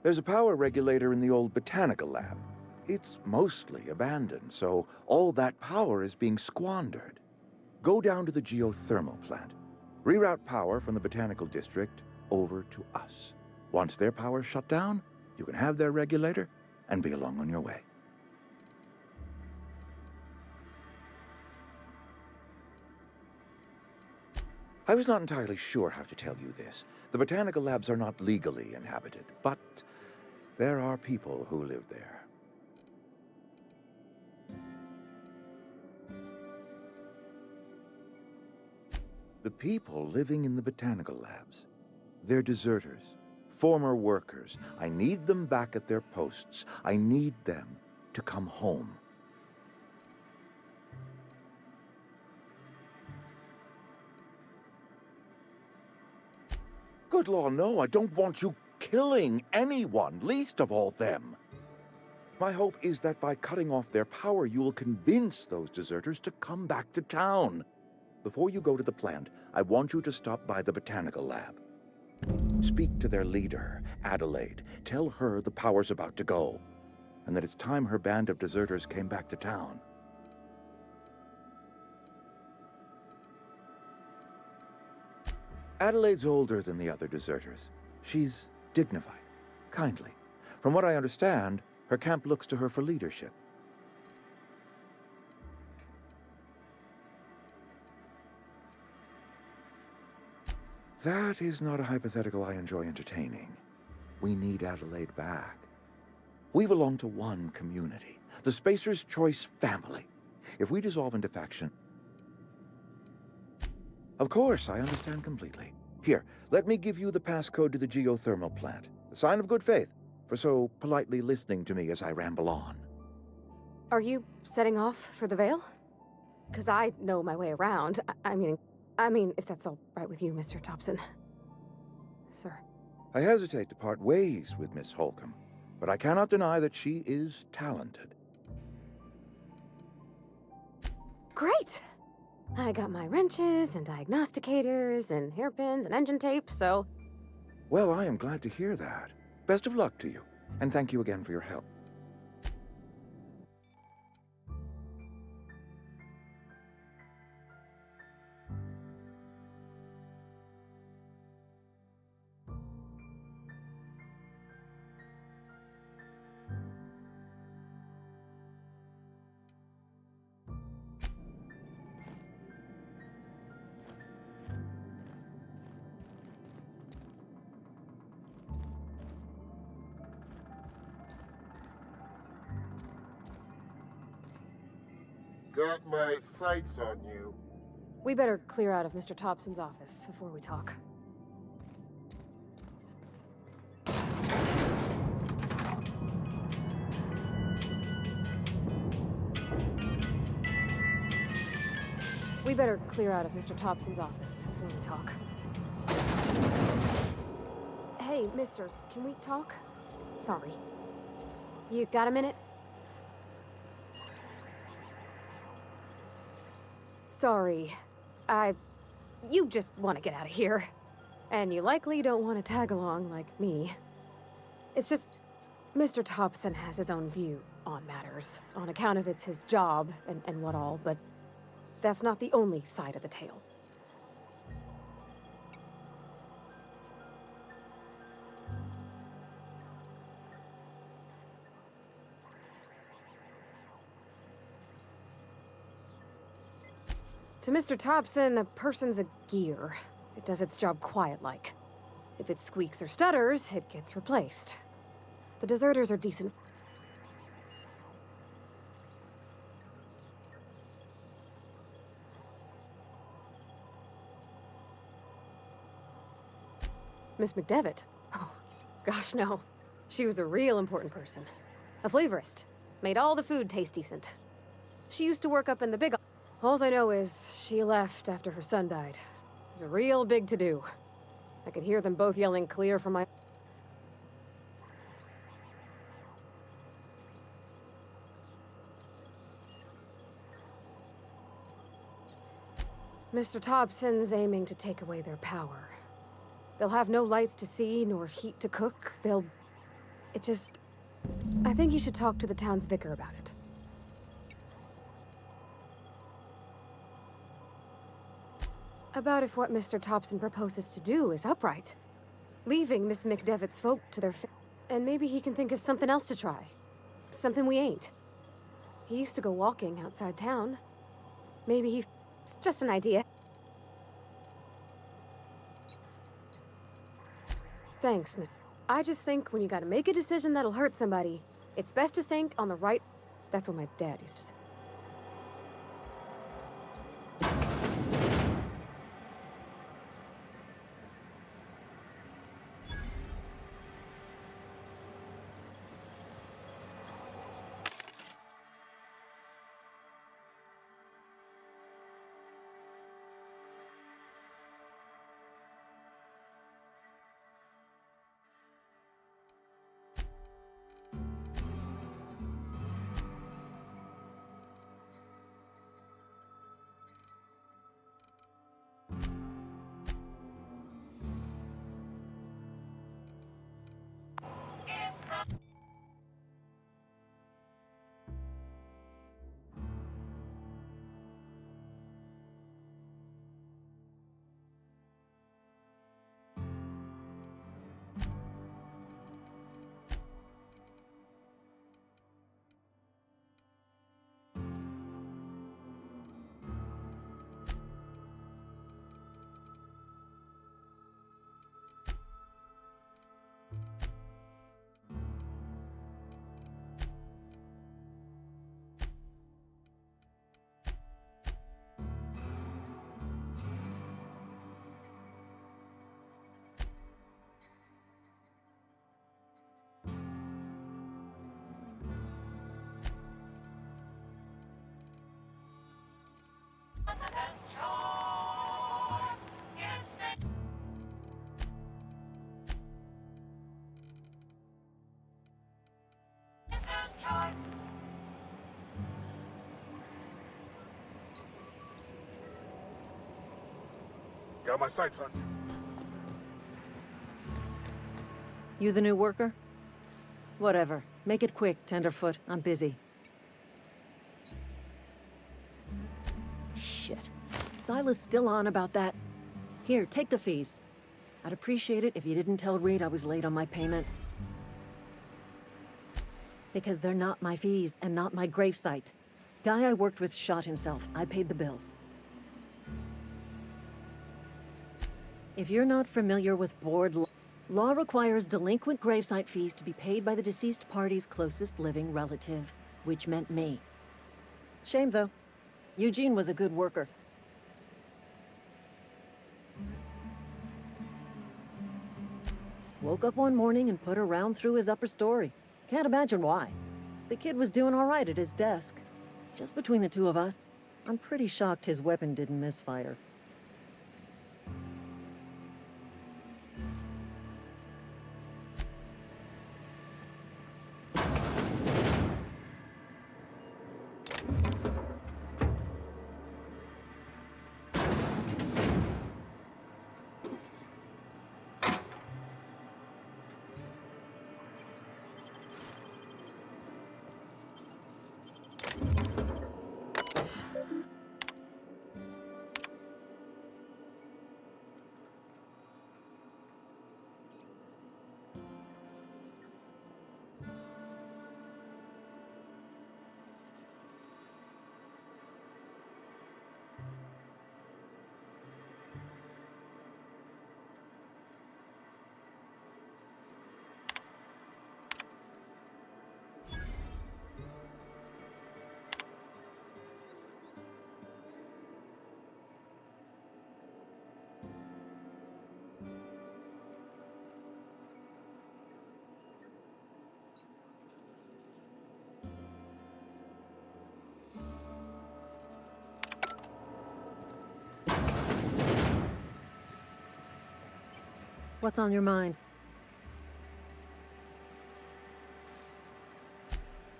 There's a power regulator in the old botanical lab. It's mostly abandoned, so all that power is being squandered. Go down to the geothermal plant. Reroute power from the botanical district over to us. Once their power's shut down, you can have their regulator and be along on your way. I was not entirely sure how to tell you this. The botanical labs are not legally inhabited, but there are people who live there. The people living in the botanical labs, they're deserters, former workers. I need them back at their posts. I need them to come home. Good Lord, no, I don't want you killing anyone, least of all them. My hope is that by cutting off their power, you will convince those deserters to come back to town. Before you go to the plant, I want you to stop by the botanical lab. Speak to their leader, Adelaide. Tell her the power's about to go, and that it's time her band of deserters came back to town. Adelaide's older than the other deserters. She's dignified, kindly. From what I understand, her camp looks to her for leadership. That is not a hypothetical I enjoy entertaining. We need Adelaide back. We belong to one community, the Spacer's Choice family. If we dissolve into faction... Of course, I understand completely. Here, let me give you the passcode to the geothermal plant. A sign of good faith, for so politely listening to me as I ramble on. Are you setting off for the Vale? Because I know my way around. I mean, if that's all right with you, Mr. Thompson. Sir. I hesitate to part ways with Miss Holcomb, but I cannot deny that she is talented. Great! I got my wrenches and diagnosticators and hairpins and engine tape, so... Well, I am glad to hear that. Best of luck to you, and thank you again for your help. Got my sights on you. We better clear out of Mr. Thompson's office before we talk. We better clear out of Mr. Thompson's office before we talk. Hey, mister, can we talk? Sorry. You got a minute? Sorry. You just want to get out of here. And you likely don't want to tag along like me. It's just, Mr. Thompson has his own view on matters, on account of it's his job and what all, but that's not the only side of the tale. To Mr. Thompson, a person's a gear. It does its job quiet-like. If it squeaks or stutters, it gets replaced. The deserters are decent. Miss McDevitt? Oh, gosh, no. She was a real important person. A flavorist. Made all the food taste decent. She used to work up in the big... All I know is she left after her son died. It was a real big to-do. I could hear them both yelling clear from my... Mr. Thompson's aiming to take away their power. They'll have no lights to see, nor heat to cook. It just... I think you should talk to the town's vicar about it. About if what Mr. Thompson proposes to do is upright. Leaving Miss McDevitt's folk to their fate. And maybe he can think of something else to try. Something we ain't. He used to go walking outside town. Maybe he... It's just an idea. Thanks, Miss... I just think when you gotta make a decision that'll hurt somebody, it's best to think on the right... That's what my dad used to say. Got my sights on. You the new worker? Whatever. Make it quick, Tenderfoot. I'm busy. Shit. Silas still on about that. Here, take the fees. I'd appreciate it if you didn't tell Reed I was late on my payment. Because they're not my fees and not my gravesite. Guy I worked with shot himself. I paid the bill. If you're not familiar with board law requires delinquent gravesite fees to be paid by the deceased party's closest living relative, which meant me. Shame, though. Eugene was a good worker. Woke up one morning and put a round through his upper story. Can't imagine why. The kid was doing all right at his desk. Just between the two of us, I'm pretty shocked his weapon didn't misfire. What's on your mind?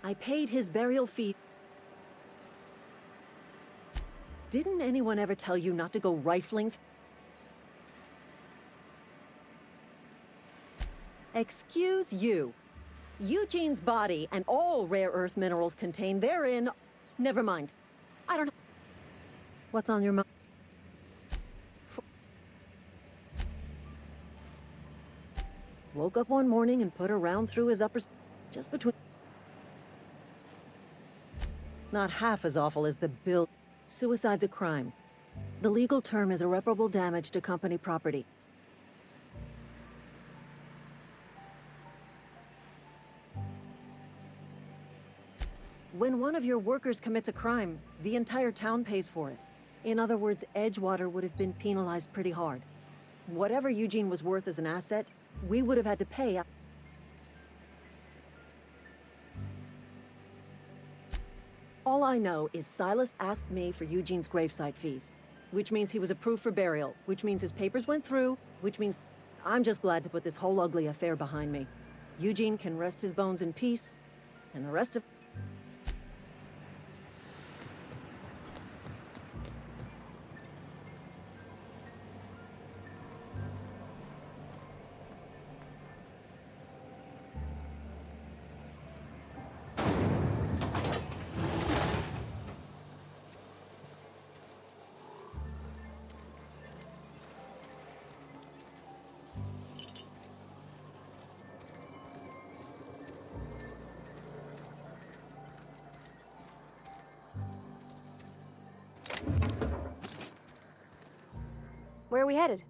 I paid his burial fee. Didn't anyone ever tell you not to go rifling? Excuse you. Eugene's body and all rare earth minerals contained therein... Never mind. I don't know. What's on your mind? Woke up one morning and put a round through his upper... Just between... Not half as awful as the bill. Suicide's a crime. The legal term is irreparable damage to company property. When one of your workers commits a crime, the entire town pays for it. In other words, Edgewater would have been penalized pretty hard. Whatever Eugene was worth as an asset, we would have had to pay. All I know is Silas asked me for Eugene's gravesite fees, which means he was approved for burial, which means his papers went through, which means I'm just glad to put this whole ugly affair behind me. Eugene can rest his bones in peace, and the rest of... Where are we headed?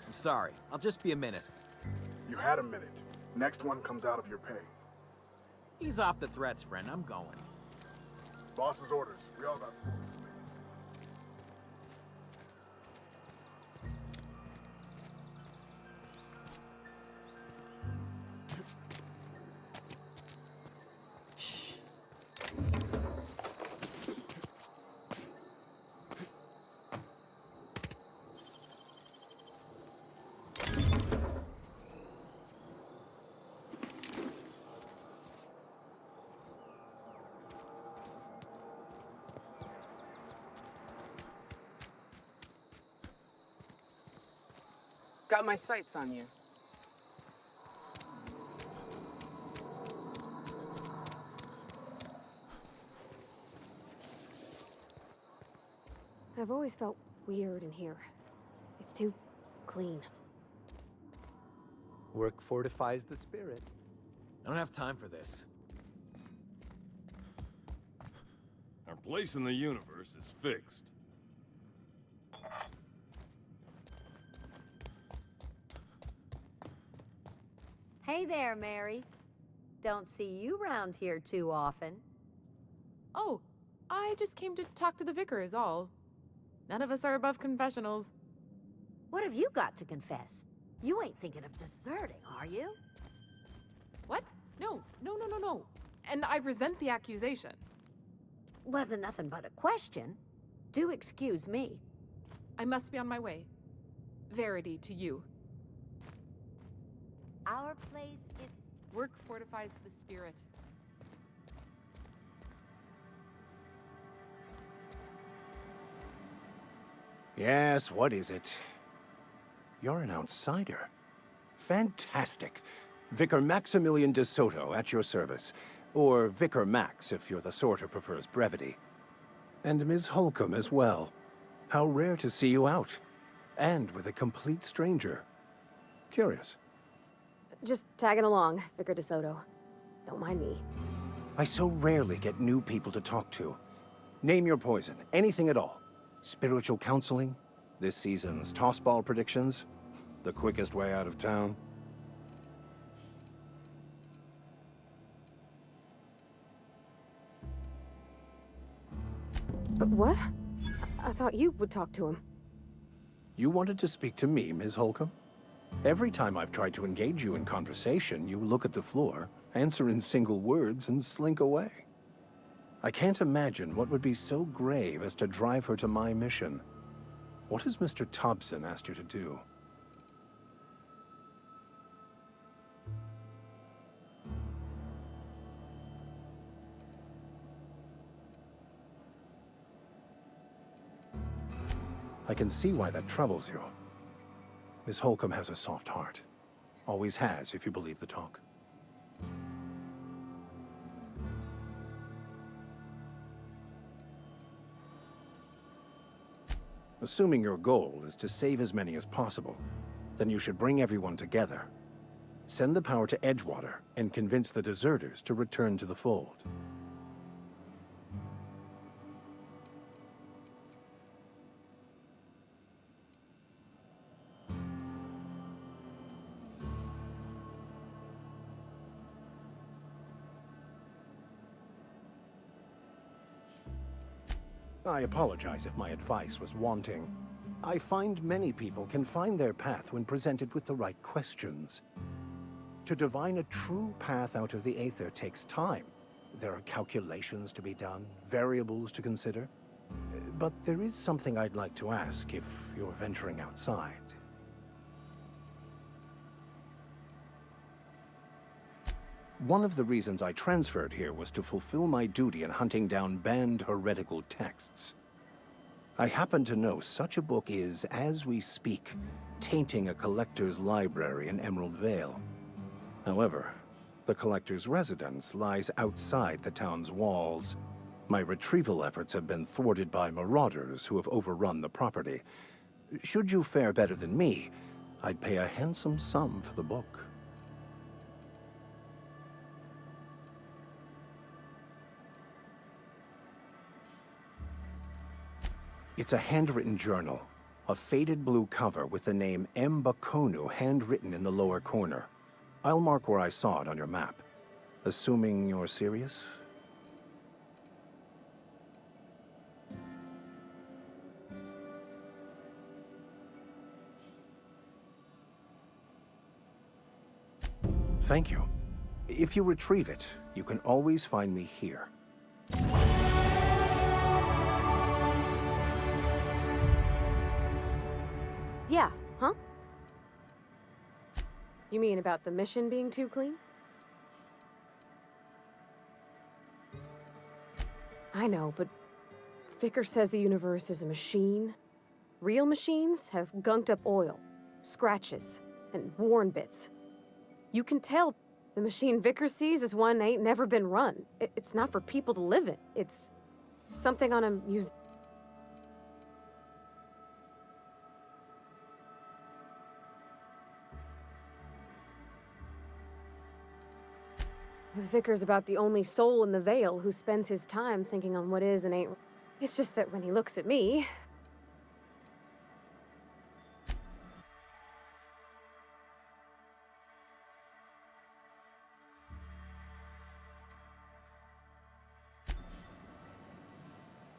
I'm sorry. I'll just be a minute. You had a minute. Next one comes out of your pay. Ease off the threats, friend. I'm going. Boss's orders. We all got... Got my sights on you. I've always felt weird in here. It's too clean. Work fortifies the spirit. I don't have time for this. Our place in the universe is fixed. Hey there, Mary. Don't see you round here too often. Oh, I just came to talk to the vicar is all. None of us are above confessionals. What have you got to confess? You ain't thinking of deserting, are you? What? No. And I resent the accusation. Wasn't nothing but a question. Do excuse me. I must be on my way. Verity to you. Our place is... Work fortifies the spirit. Yes, what is it? You're an outsider. Fantastic. Vicar Maximilian de Soto at your service. Or Vicar Max, if you're the sort who prefers brevity. And Ms. Holcomb as well. How rare to see you out. And with a complete stranger. Curious. Just tagging along, Vicar DeSoto. Don't mind me. I so rarely get new people to talk to. Name your poison, anything at all. Spiritual counseling, this season's tossball predictions, the quickest way out of town. But what? I thought you would talk to him. You wanted to speak to me, Ms. Holcomb? Every time I've tried to engage you in conversation, you look at the floor, answer in single words, and slink away. I can't imagine what would be so grave as to drive her to my mission. What has Mr. Thompson asked you to do? I can see why that troubles you. Miss Holcomb has a soft heart. Always has, if you believe the talk. Assuming your goal is to save as many as possible, then you should bring everyone together. Send the power to Edgewater and convince the deserters to return to the fold. I apologize if my advice was wanting. I find many people can find their path when presented with the right questions. To divine a true path out of the aether takes time. There are calculations to be done, variables to consider. But there is something I'd like to ask if you're venturing outside. One of the reasons I transferred here was to fulfill my duty in hunting down banned heretical texts. I happen to know such a book is, as we speak, tainting a collector's library in Emerald Vale. However, the collector's residence lies outside the town's walls. My retrieval efforts have been thwarted by marauders who have overrun the property. Should you fare better than me, I'd pay a handsome sum for the book. It's a handwritten journal, a faded blue cover with the name M. Bakonu handwritten in the lower corner. I'll mark where I saw it on your map. Assuming you're serious? Thank you. If you retrieve it, you can always find me here. Yeah, huh? You mean about the mission being too clean? I know, but Vicar says the universe is a machine. Real machines have gunked up oil, scratches and worn bits. You can tell the machine Vickers sees is one ain't never been run. It's not for people to live in. It's something on a The Vicar's about the only soul in the Vale who spends his time thinking on what is and ain't. It's just that when he looks at me...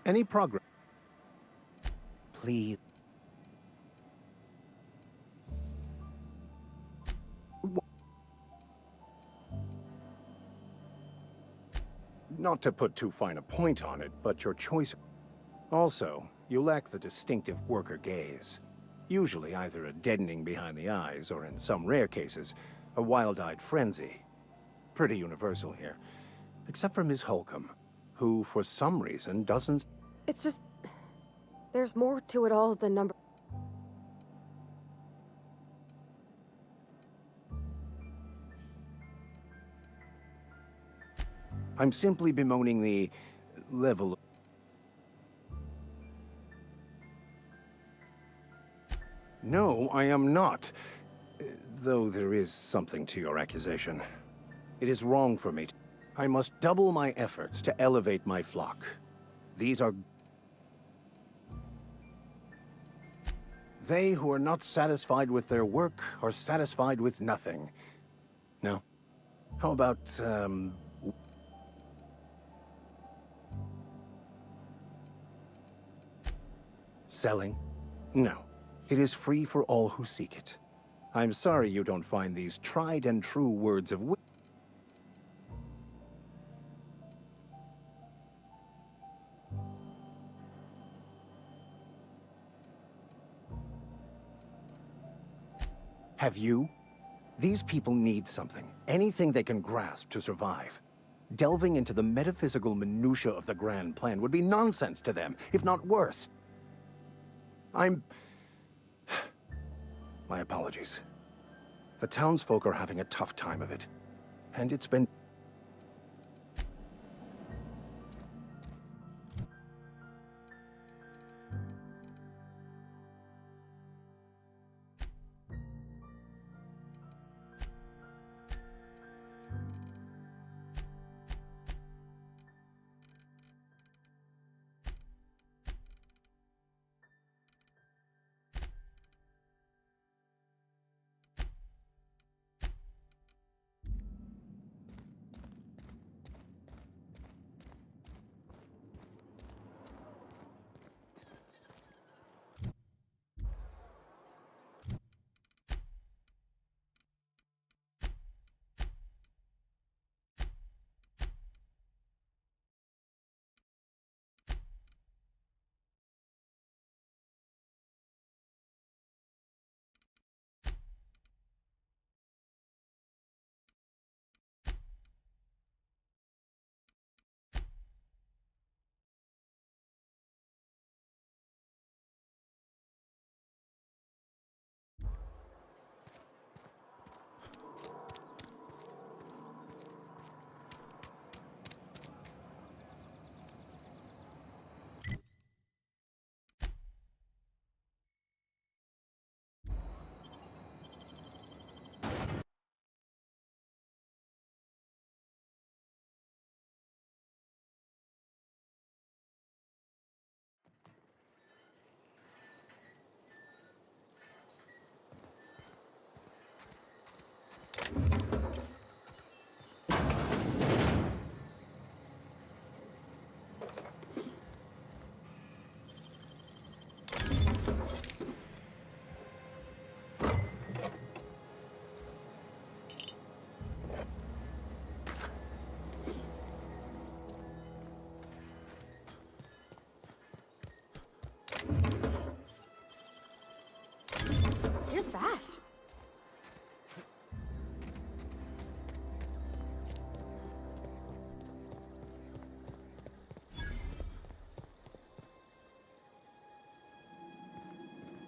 Any progress? Please. Not to put too fine a point on it, but your choice... Also, you lack the distinctive worker gaze. Usually either a deadening behind the eyes, or in some rare cases, a wild-eyed frenzy. Pretty universal here. Except for Ms. Holcomb, who, for some reason, doesn't... It's just... There's more to it all than number... I'm simply bemoaning the level... No, I am not. Though there is something to your accusation. It is wrong for me. I must double my efforts to elevate my flock. These are... They who are not satisfied with their work are satisfied with nothing. No? How about, selling? No. It is free for all who seek it. I'm sorry you don't find these tried and true words of wisdom. Have you? These people need something, anything they can grasp to survive. Delving into the metaphysical minutiae of the grand plan would be nonsense to them, if not worse. My apologies. The townsfolk are having a tough time of it, and it's been...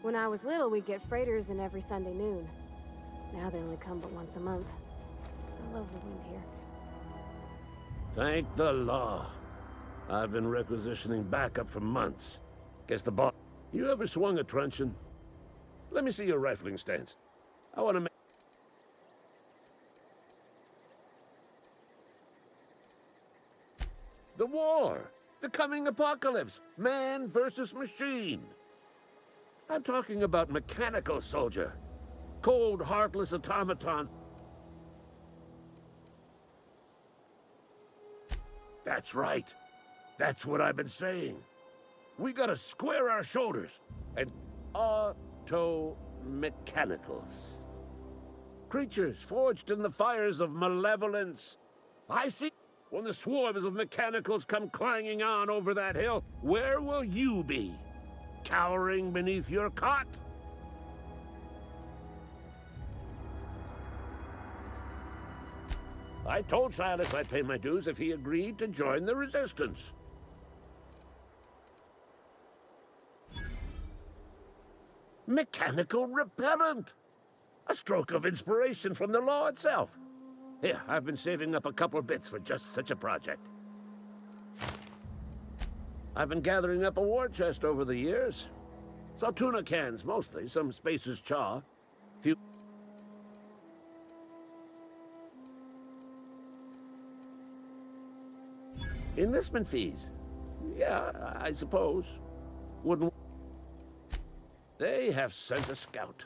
When I was little, we'd get freighters in every Sunday noon. Now they only come but once a month. I love the wind here. Thank the law. I've been requisitioning backup for months. Guess the boss... You ever swung a truncheon? Let me see your rifling stance. I want to make... The war! The coming apocalypse! Man versus machine! I'm talking about mechanical soldier. Cold, heartless automaton. That's right. That's what I've been saying. We gotta square our shoulders and auto-mechanicals. Creatures forged in the fires of malevolence. I see. When the swarms of mechanicals come clanging on over that hill, where will you be? Cowering beneath your cot? I told Silas I'd pay my dues if he agreed to join the resistance. Mechanical repellent! A stroke of inspiration from the law itself. Here, I've been saving up a couple bits for just such a project. I've been gathering up a war chest over the years. Saw tuna cans, mostly, some Spacer's chaw. Few... Enlistment fees. Yeah, I suppose. Wouldn't... They have sent a scout,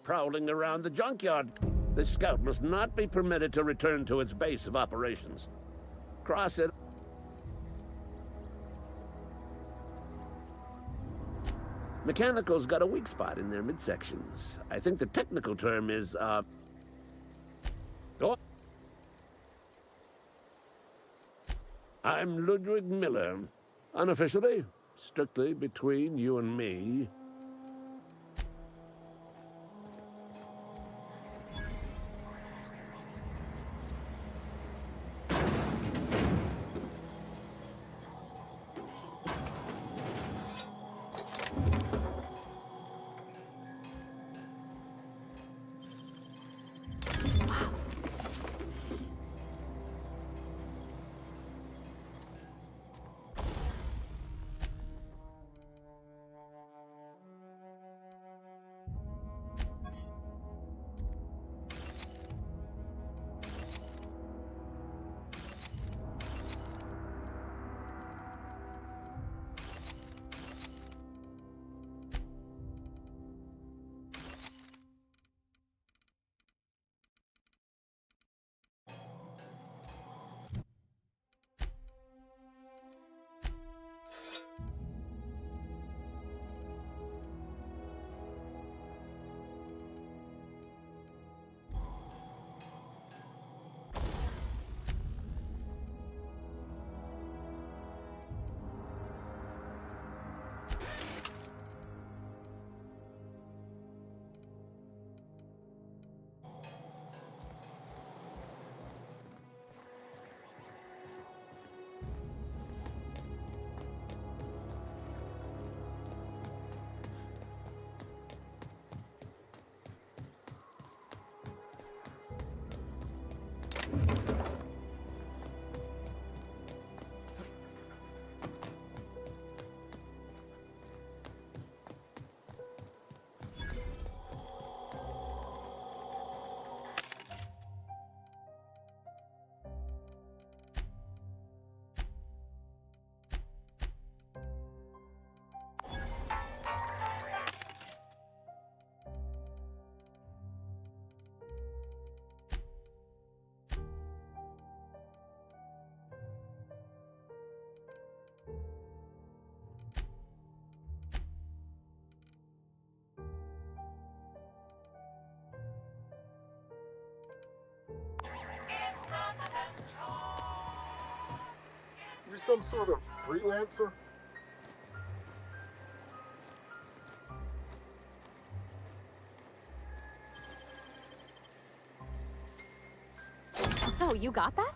prowling around the junkyard. This scout must not be permitted to return to its base of operations. Cross it. Mechanicals got a weak spot in their midsections. I think the technical term is, Oh. I'm Ludwig Miller. Unofficially, strictly between you and me. You some sort of freelancer? Oh, you got that?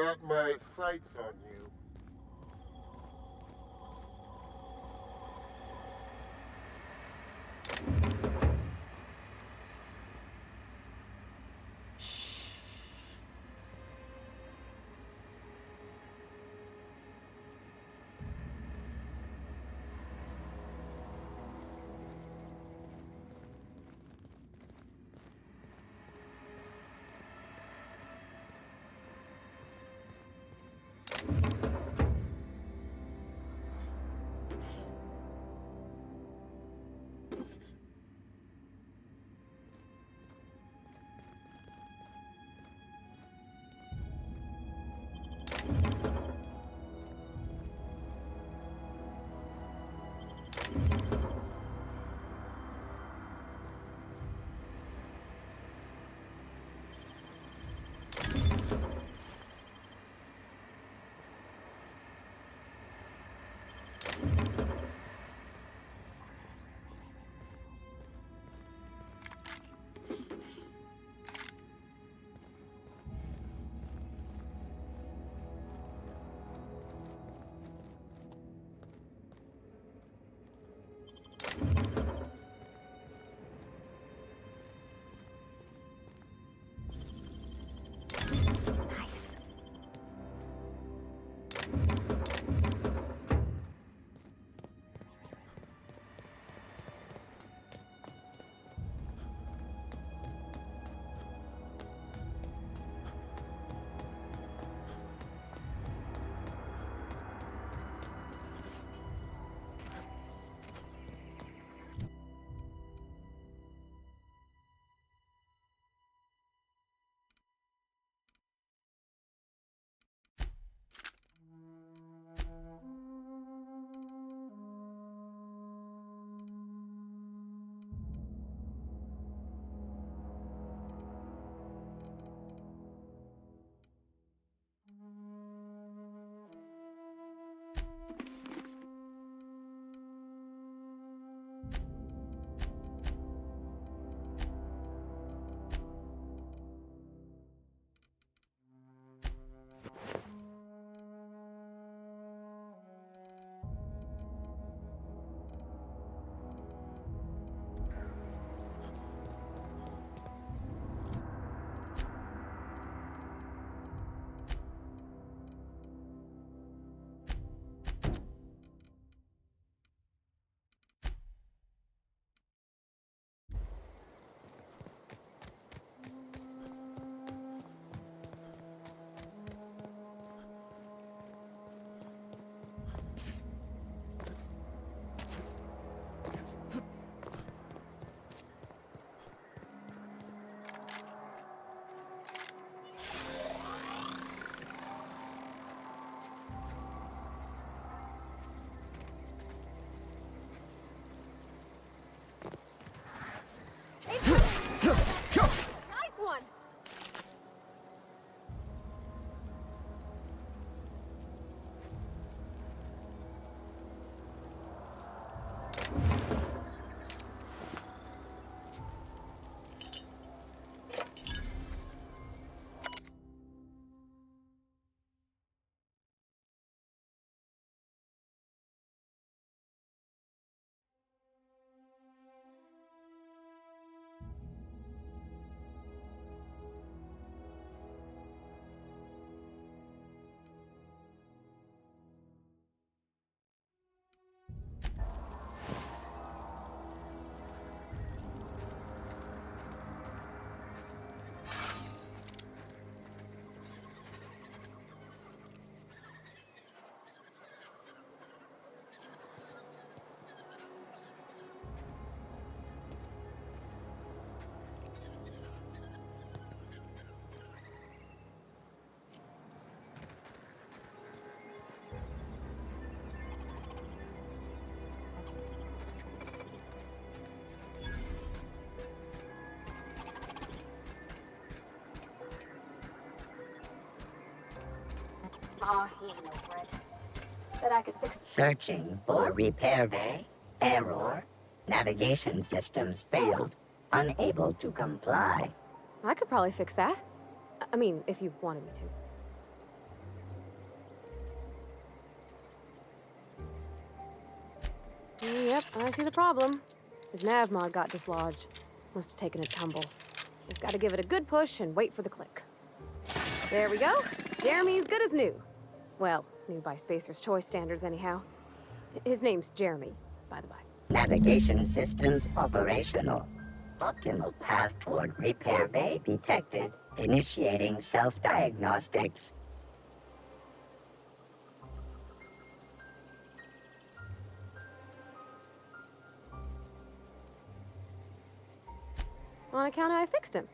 Got my sights on you. Nice one! Oh, he ain't no bread. But I could fix it. Searching for repair bay. Error. Navigation systems failed. Unable to comply. I could probably fix that. I mean, if you wanted me to. Yep, I see the problem. His nav mod got dislodged. Must have taken a tumble. Just gotta give it a good push and wait for the click. There we go. Jeremy's good as new. Well, new by Spacer's Choice standards anyhow. His name's Jeremy, by the by. Navigation systems operational. Optimal path toward repair bay detected. Initiating self-diagnostics. On account of I fixed him.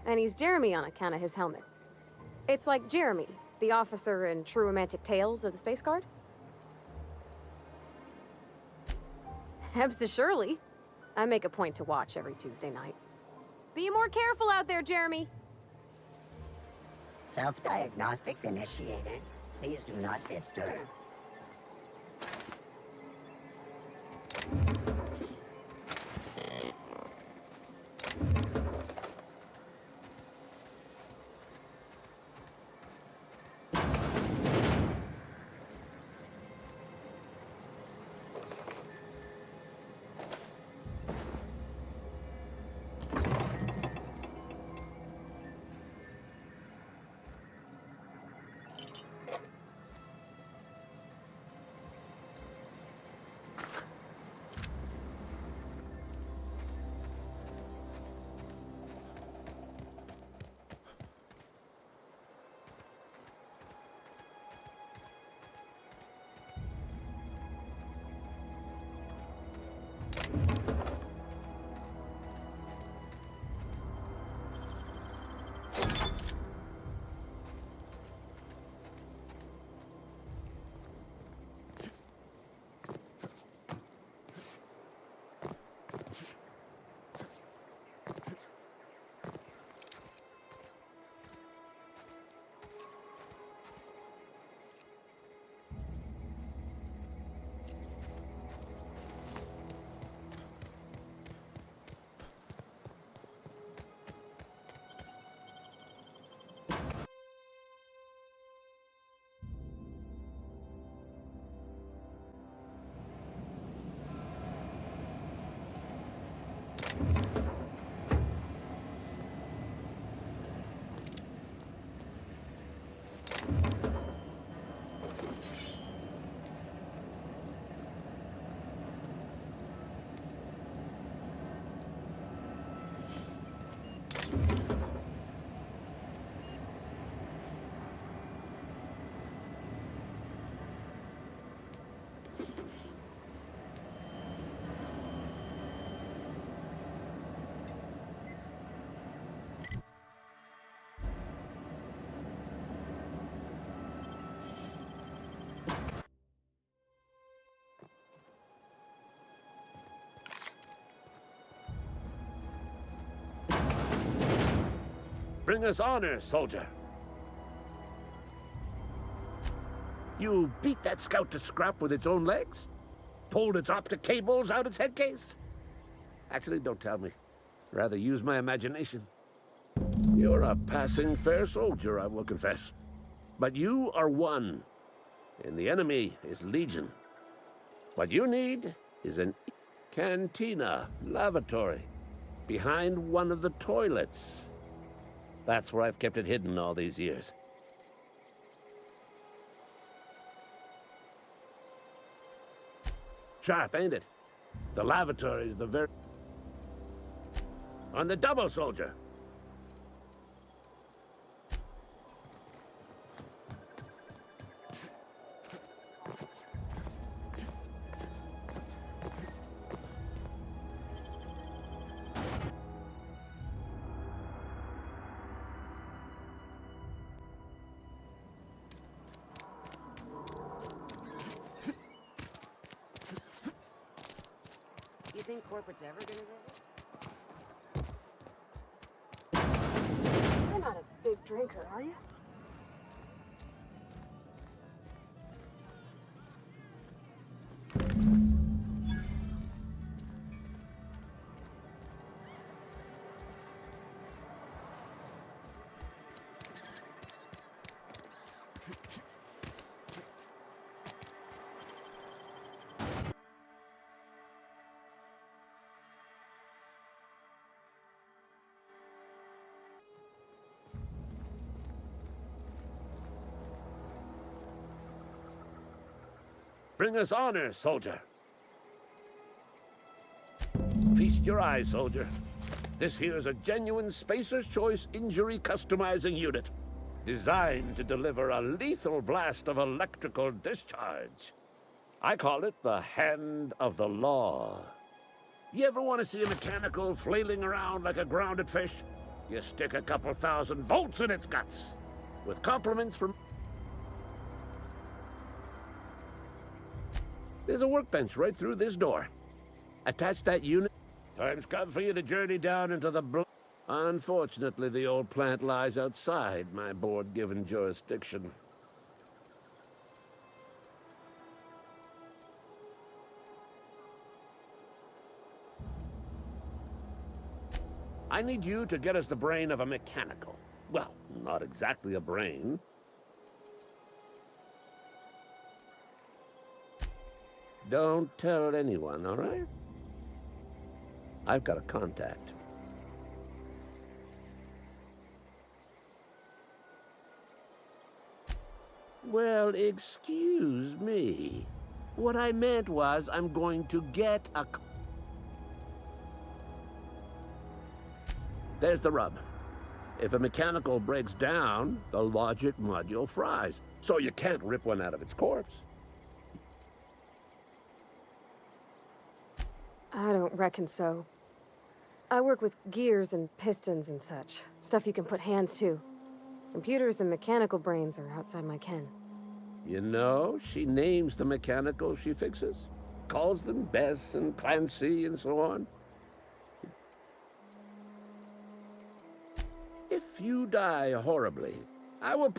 And he's Jeremy on account of his helmet. It's like Jeremy, the officer in True Romantic Tales of the Space Guard. Surely. I make a point to watch every Tuesday night. Be more careful out there, Jeremy. Self-diagnostics initiated. Please do not disturb. Bring us honor, soldier. You beat that scout to scrap with its own legs? Pulled its optic cables out its head case? Actually, don't tell me. Rather use my imagination. You're a passing fair soldier, I will confess. But you are one, and the enemy is legion. What you need is an cantina lavatory behind one of the toilets. That's where I've kept it hidden all these years. Sharp, ain't it? The lavatory is the very... On the double, soldier. You think corporate's ever gonna visit? You're not a big drinker, are you? Bring us honor, soldier. Feast your eyes, soldier. This here is a genuine Spacer's Choice injury customizing unit, designed to deliver a lethal blast of electrical discharge. I call it the Hand of the Law. You ever want to see a mechanical flailing around like a grounded fish? You stick a couple thousand volts in its guts. With compliments from... There's a workbench right through this door. Attach that unit. Time's come for you to journey down into the Unfortunately, the old plant lies outside my board-given jurisdiction. I need you to get us the brain of a mechanical. Well, not exactly a brain. Don't tell anyone, all right? I've got a contact. Well, excuse me. What I meant was I'm going to get a... There's the rub. If a mechanical breaks down, the logic module fries. So you can't rip one out of its corpse. I don't reckon so. I work with gears and pistons and such. Stuff you can put hands to. Computers and mechanical brains are outside my ken. You know, she names the mechanicals she fixes. Calls them Bess and Clancy and so on. If you die horribly, I will...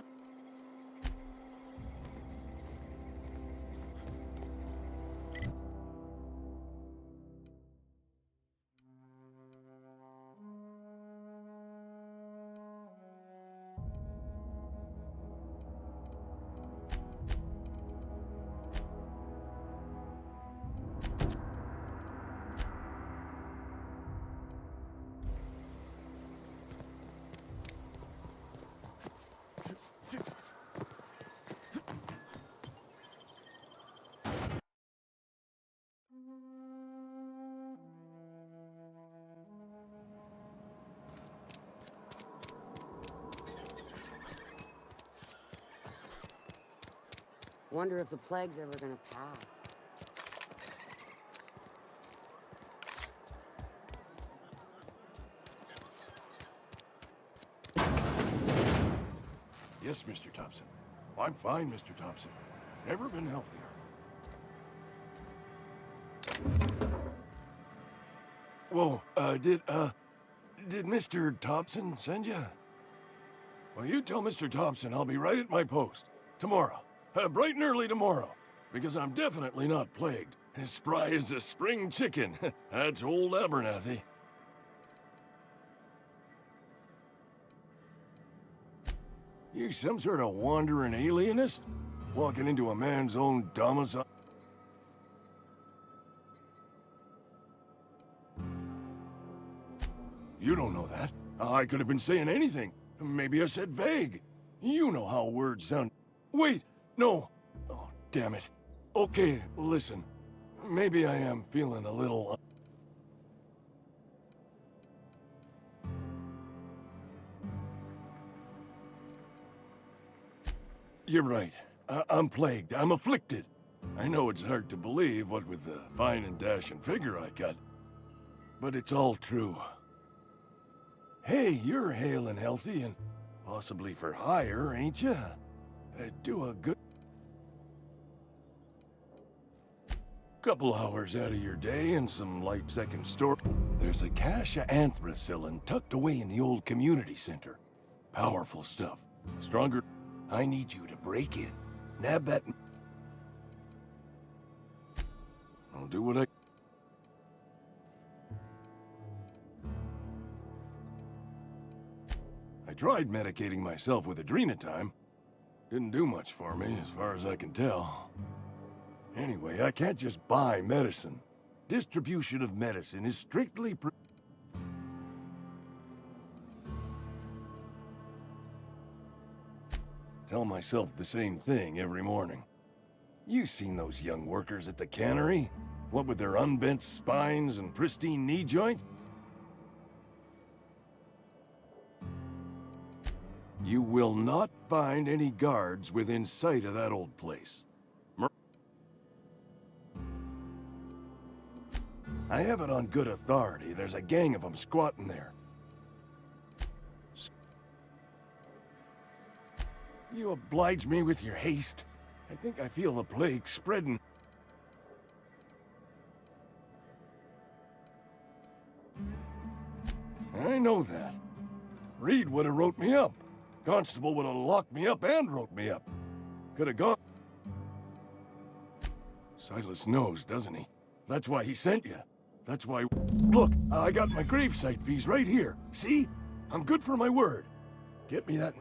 Wonder if the plague's ever gonna pass. Yes, Mr. Thompson. I'm fine, Mr. Thompson. Never been healthier. Whoa, did Mr. Thompson send you? Well, you tell Mr. Thompson I'll be right at my post. Tomorrow. Bright and early tomorrow. Because I'm definitely not plagued. As spry as a spring chicken. That's old Abernathy. You some sort of wandering alienist? Walking into a man's own domicile? You don't know that. I could have been saying anything. Maybe I said vague. You know how words sound. Wait! No! Oh, damn it. Okay, listen. Maybe I am feeling a little... You're right. I'm plagued. I'm afflicted. I know it's hard to believe, what with the fine and dashing figure I got. But it's all true. Hey, you're hale and healthy and possibly for hire, ain't you? Do a good... couple hours out of your day and some light second store. There's a cache of anthracillin tucked away in the old community center. Powerful stuff. Stronger... I need you to break in. Nab that... I'll do what I tried medicating myself with adrenatime. Didn't do much for me, as far as I can tell. Anyway, I can't just buy medicine. Distribution of medicine is strictly Tell myself the same thing every morning. You seen those young workers at the cannery? What with their unbent spines and pristine knee joints? You will not find any guards within sight of that old place. I have it on good authority. There's a gang of them squatting there. You oblige me with your haste. I think I feel the plague spreading. I know that. Reed would have wrote me up. Constable would have locked me up and wrote me up. Could have gone. Silas knows, doesn't he? That's why he sent you. That's why... Look, I got my gravesite fees right here. See? I'm good for my word. Get me that...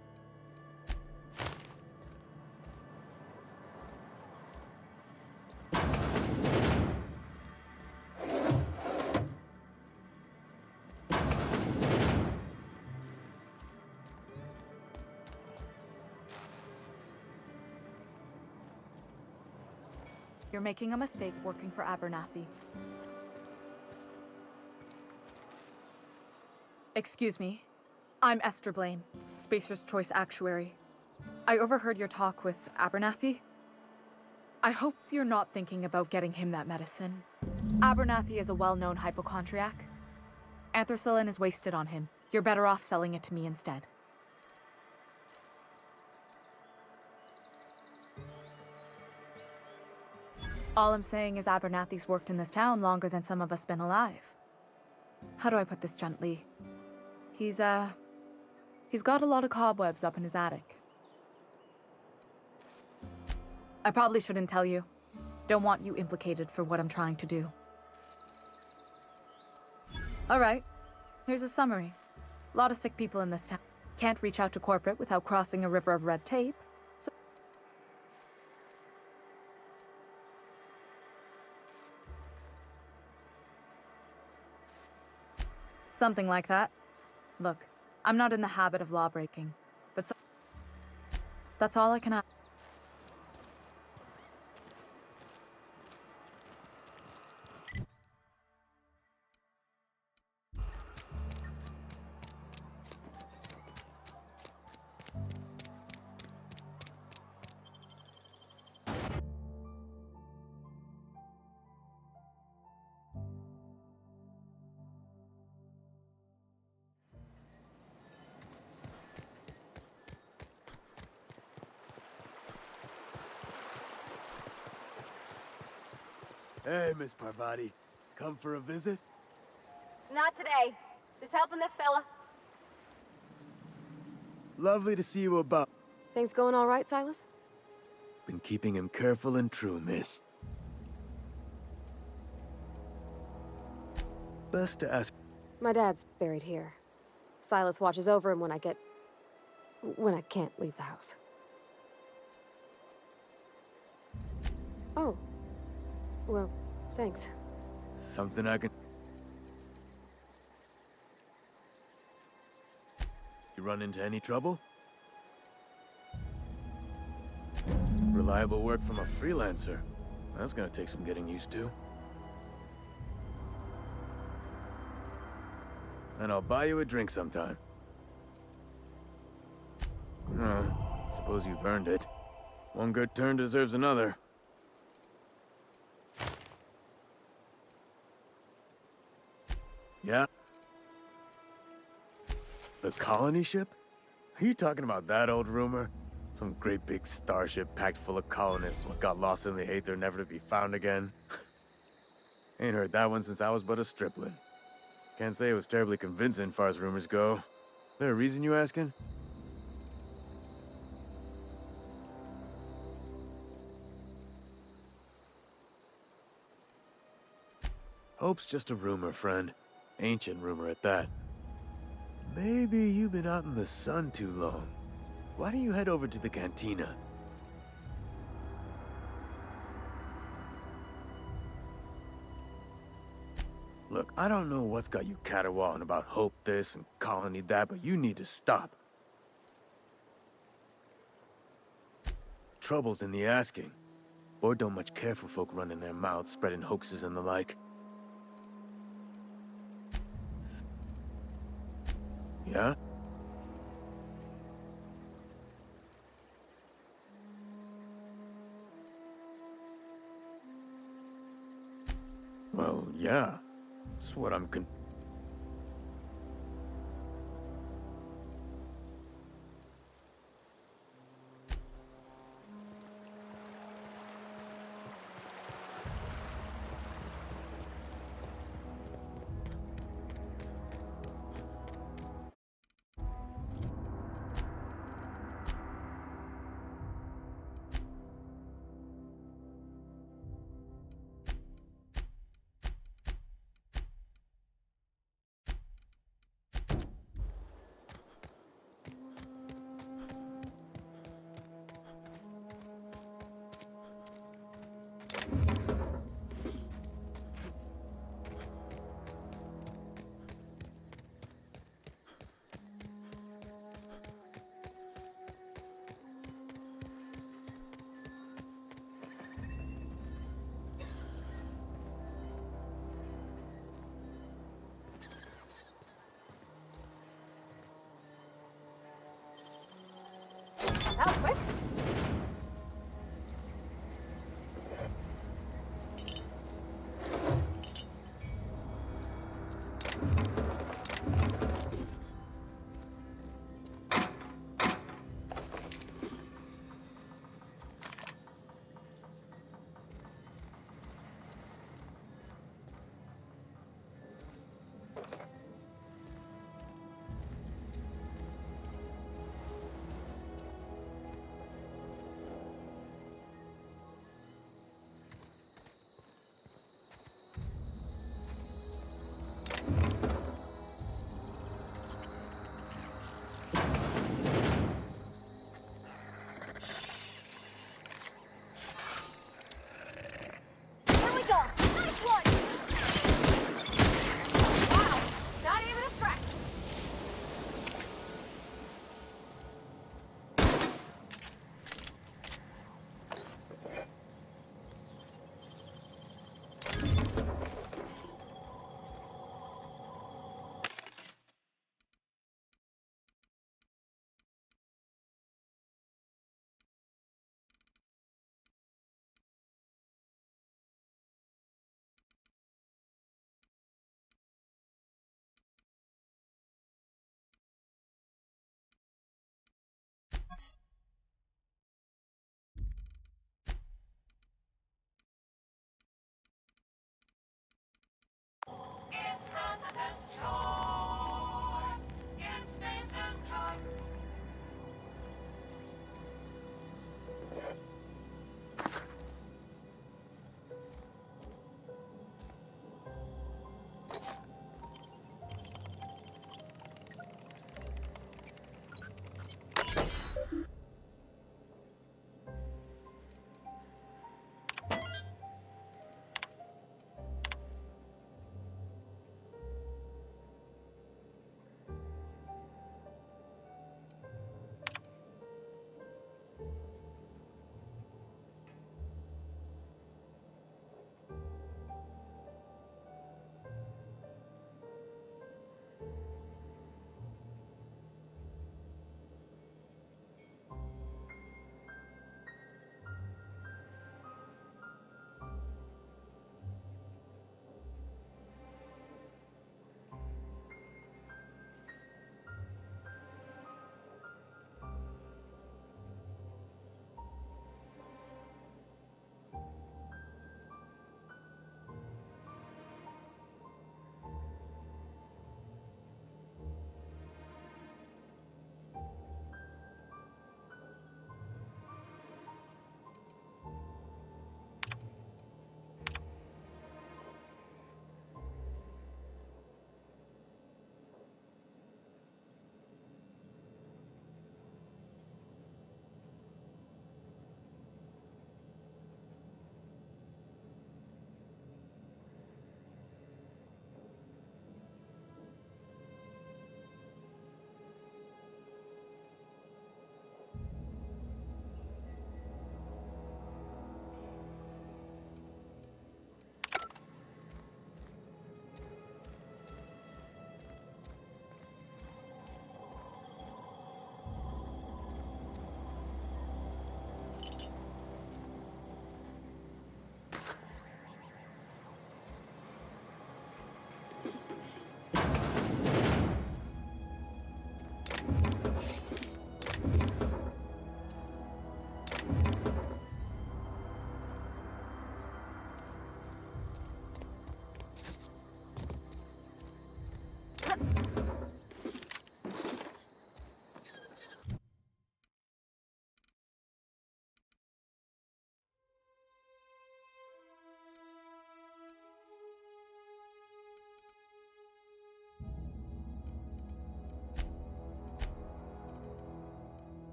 You're making a mistake working for Abernathy. Excuse me. I'm Esther Blaine, Spacer's Choice Actuary. I overheard your talk with Abernathy. I hope you're not thinking about getting him that medicine. Abernathy is a well-known hypochondriac. Anthracillin is wasted on him. You're better off selling it to me instead. All I'm saying is Abernathy's worked in this town longer than some of us been alive. How do I put this gently? He's got a lot of cobwebs up in his attic. I probably shouldn't tell you. Don't want you implicated for what I'm trying to do. All right, here's a summary. A lot of sick people in this town. Can't reach out to corporate without crossing a river of red tape. Something like that. Look, I'm not in the habit of law-breaking, but that's all I can ask. Hey, Miss Parvati. Come for a visit? Not today. Just helping this fella. Lovely to see you about. Things going all right, Silas? Been keeping him careful and true, miss. Best to ask. My dad's buried here. Silas watches over him when I can't leave the house. Oh. Well, thanks. Something I can... You run into any trouble? Reliable work from a freelancer. That's gonna take some getting used to. And I'll buy you a drink sometime. Suppose you've earned it. One good turn deserves another. Yeah? The colony ship? Are you talking about that old rumor? Some great big starship packed full of colonists what got lost in the aether never to be found again? Ain't heard that one since I was but a stripling. Can't say it was terribly convincing far as rumors go. There a reason you asking? Hope's just a rumor, friend. Ancient rumor at that. Maybe you've been out in the sun too long. Why don't you head over to the cantina? Look, I don't know what's got you caterwauling about Hope this and Colony that, but you need to stop. Trouble's in the asking. or don't much care for folk running their mouths, spreading hoaxes and the like. Yeah? Well, yeah. That's what I'm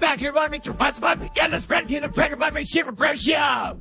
Back here, want me to pass my together, spread you the break of my shiver pressure.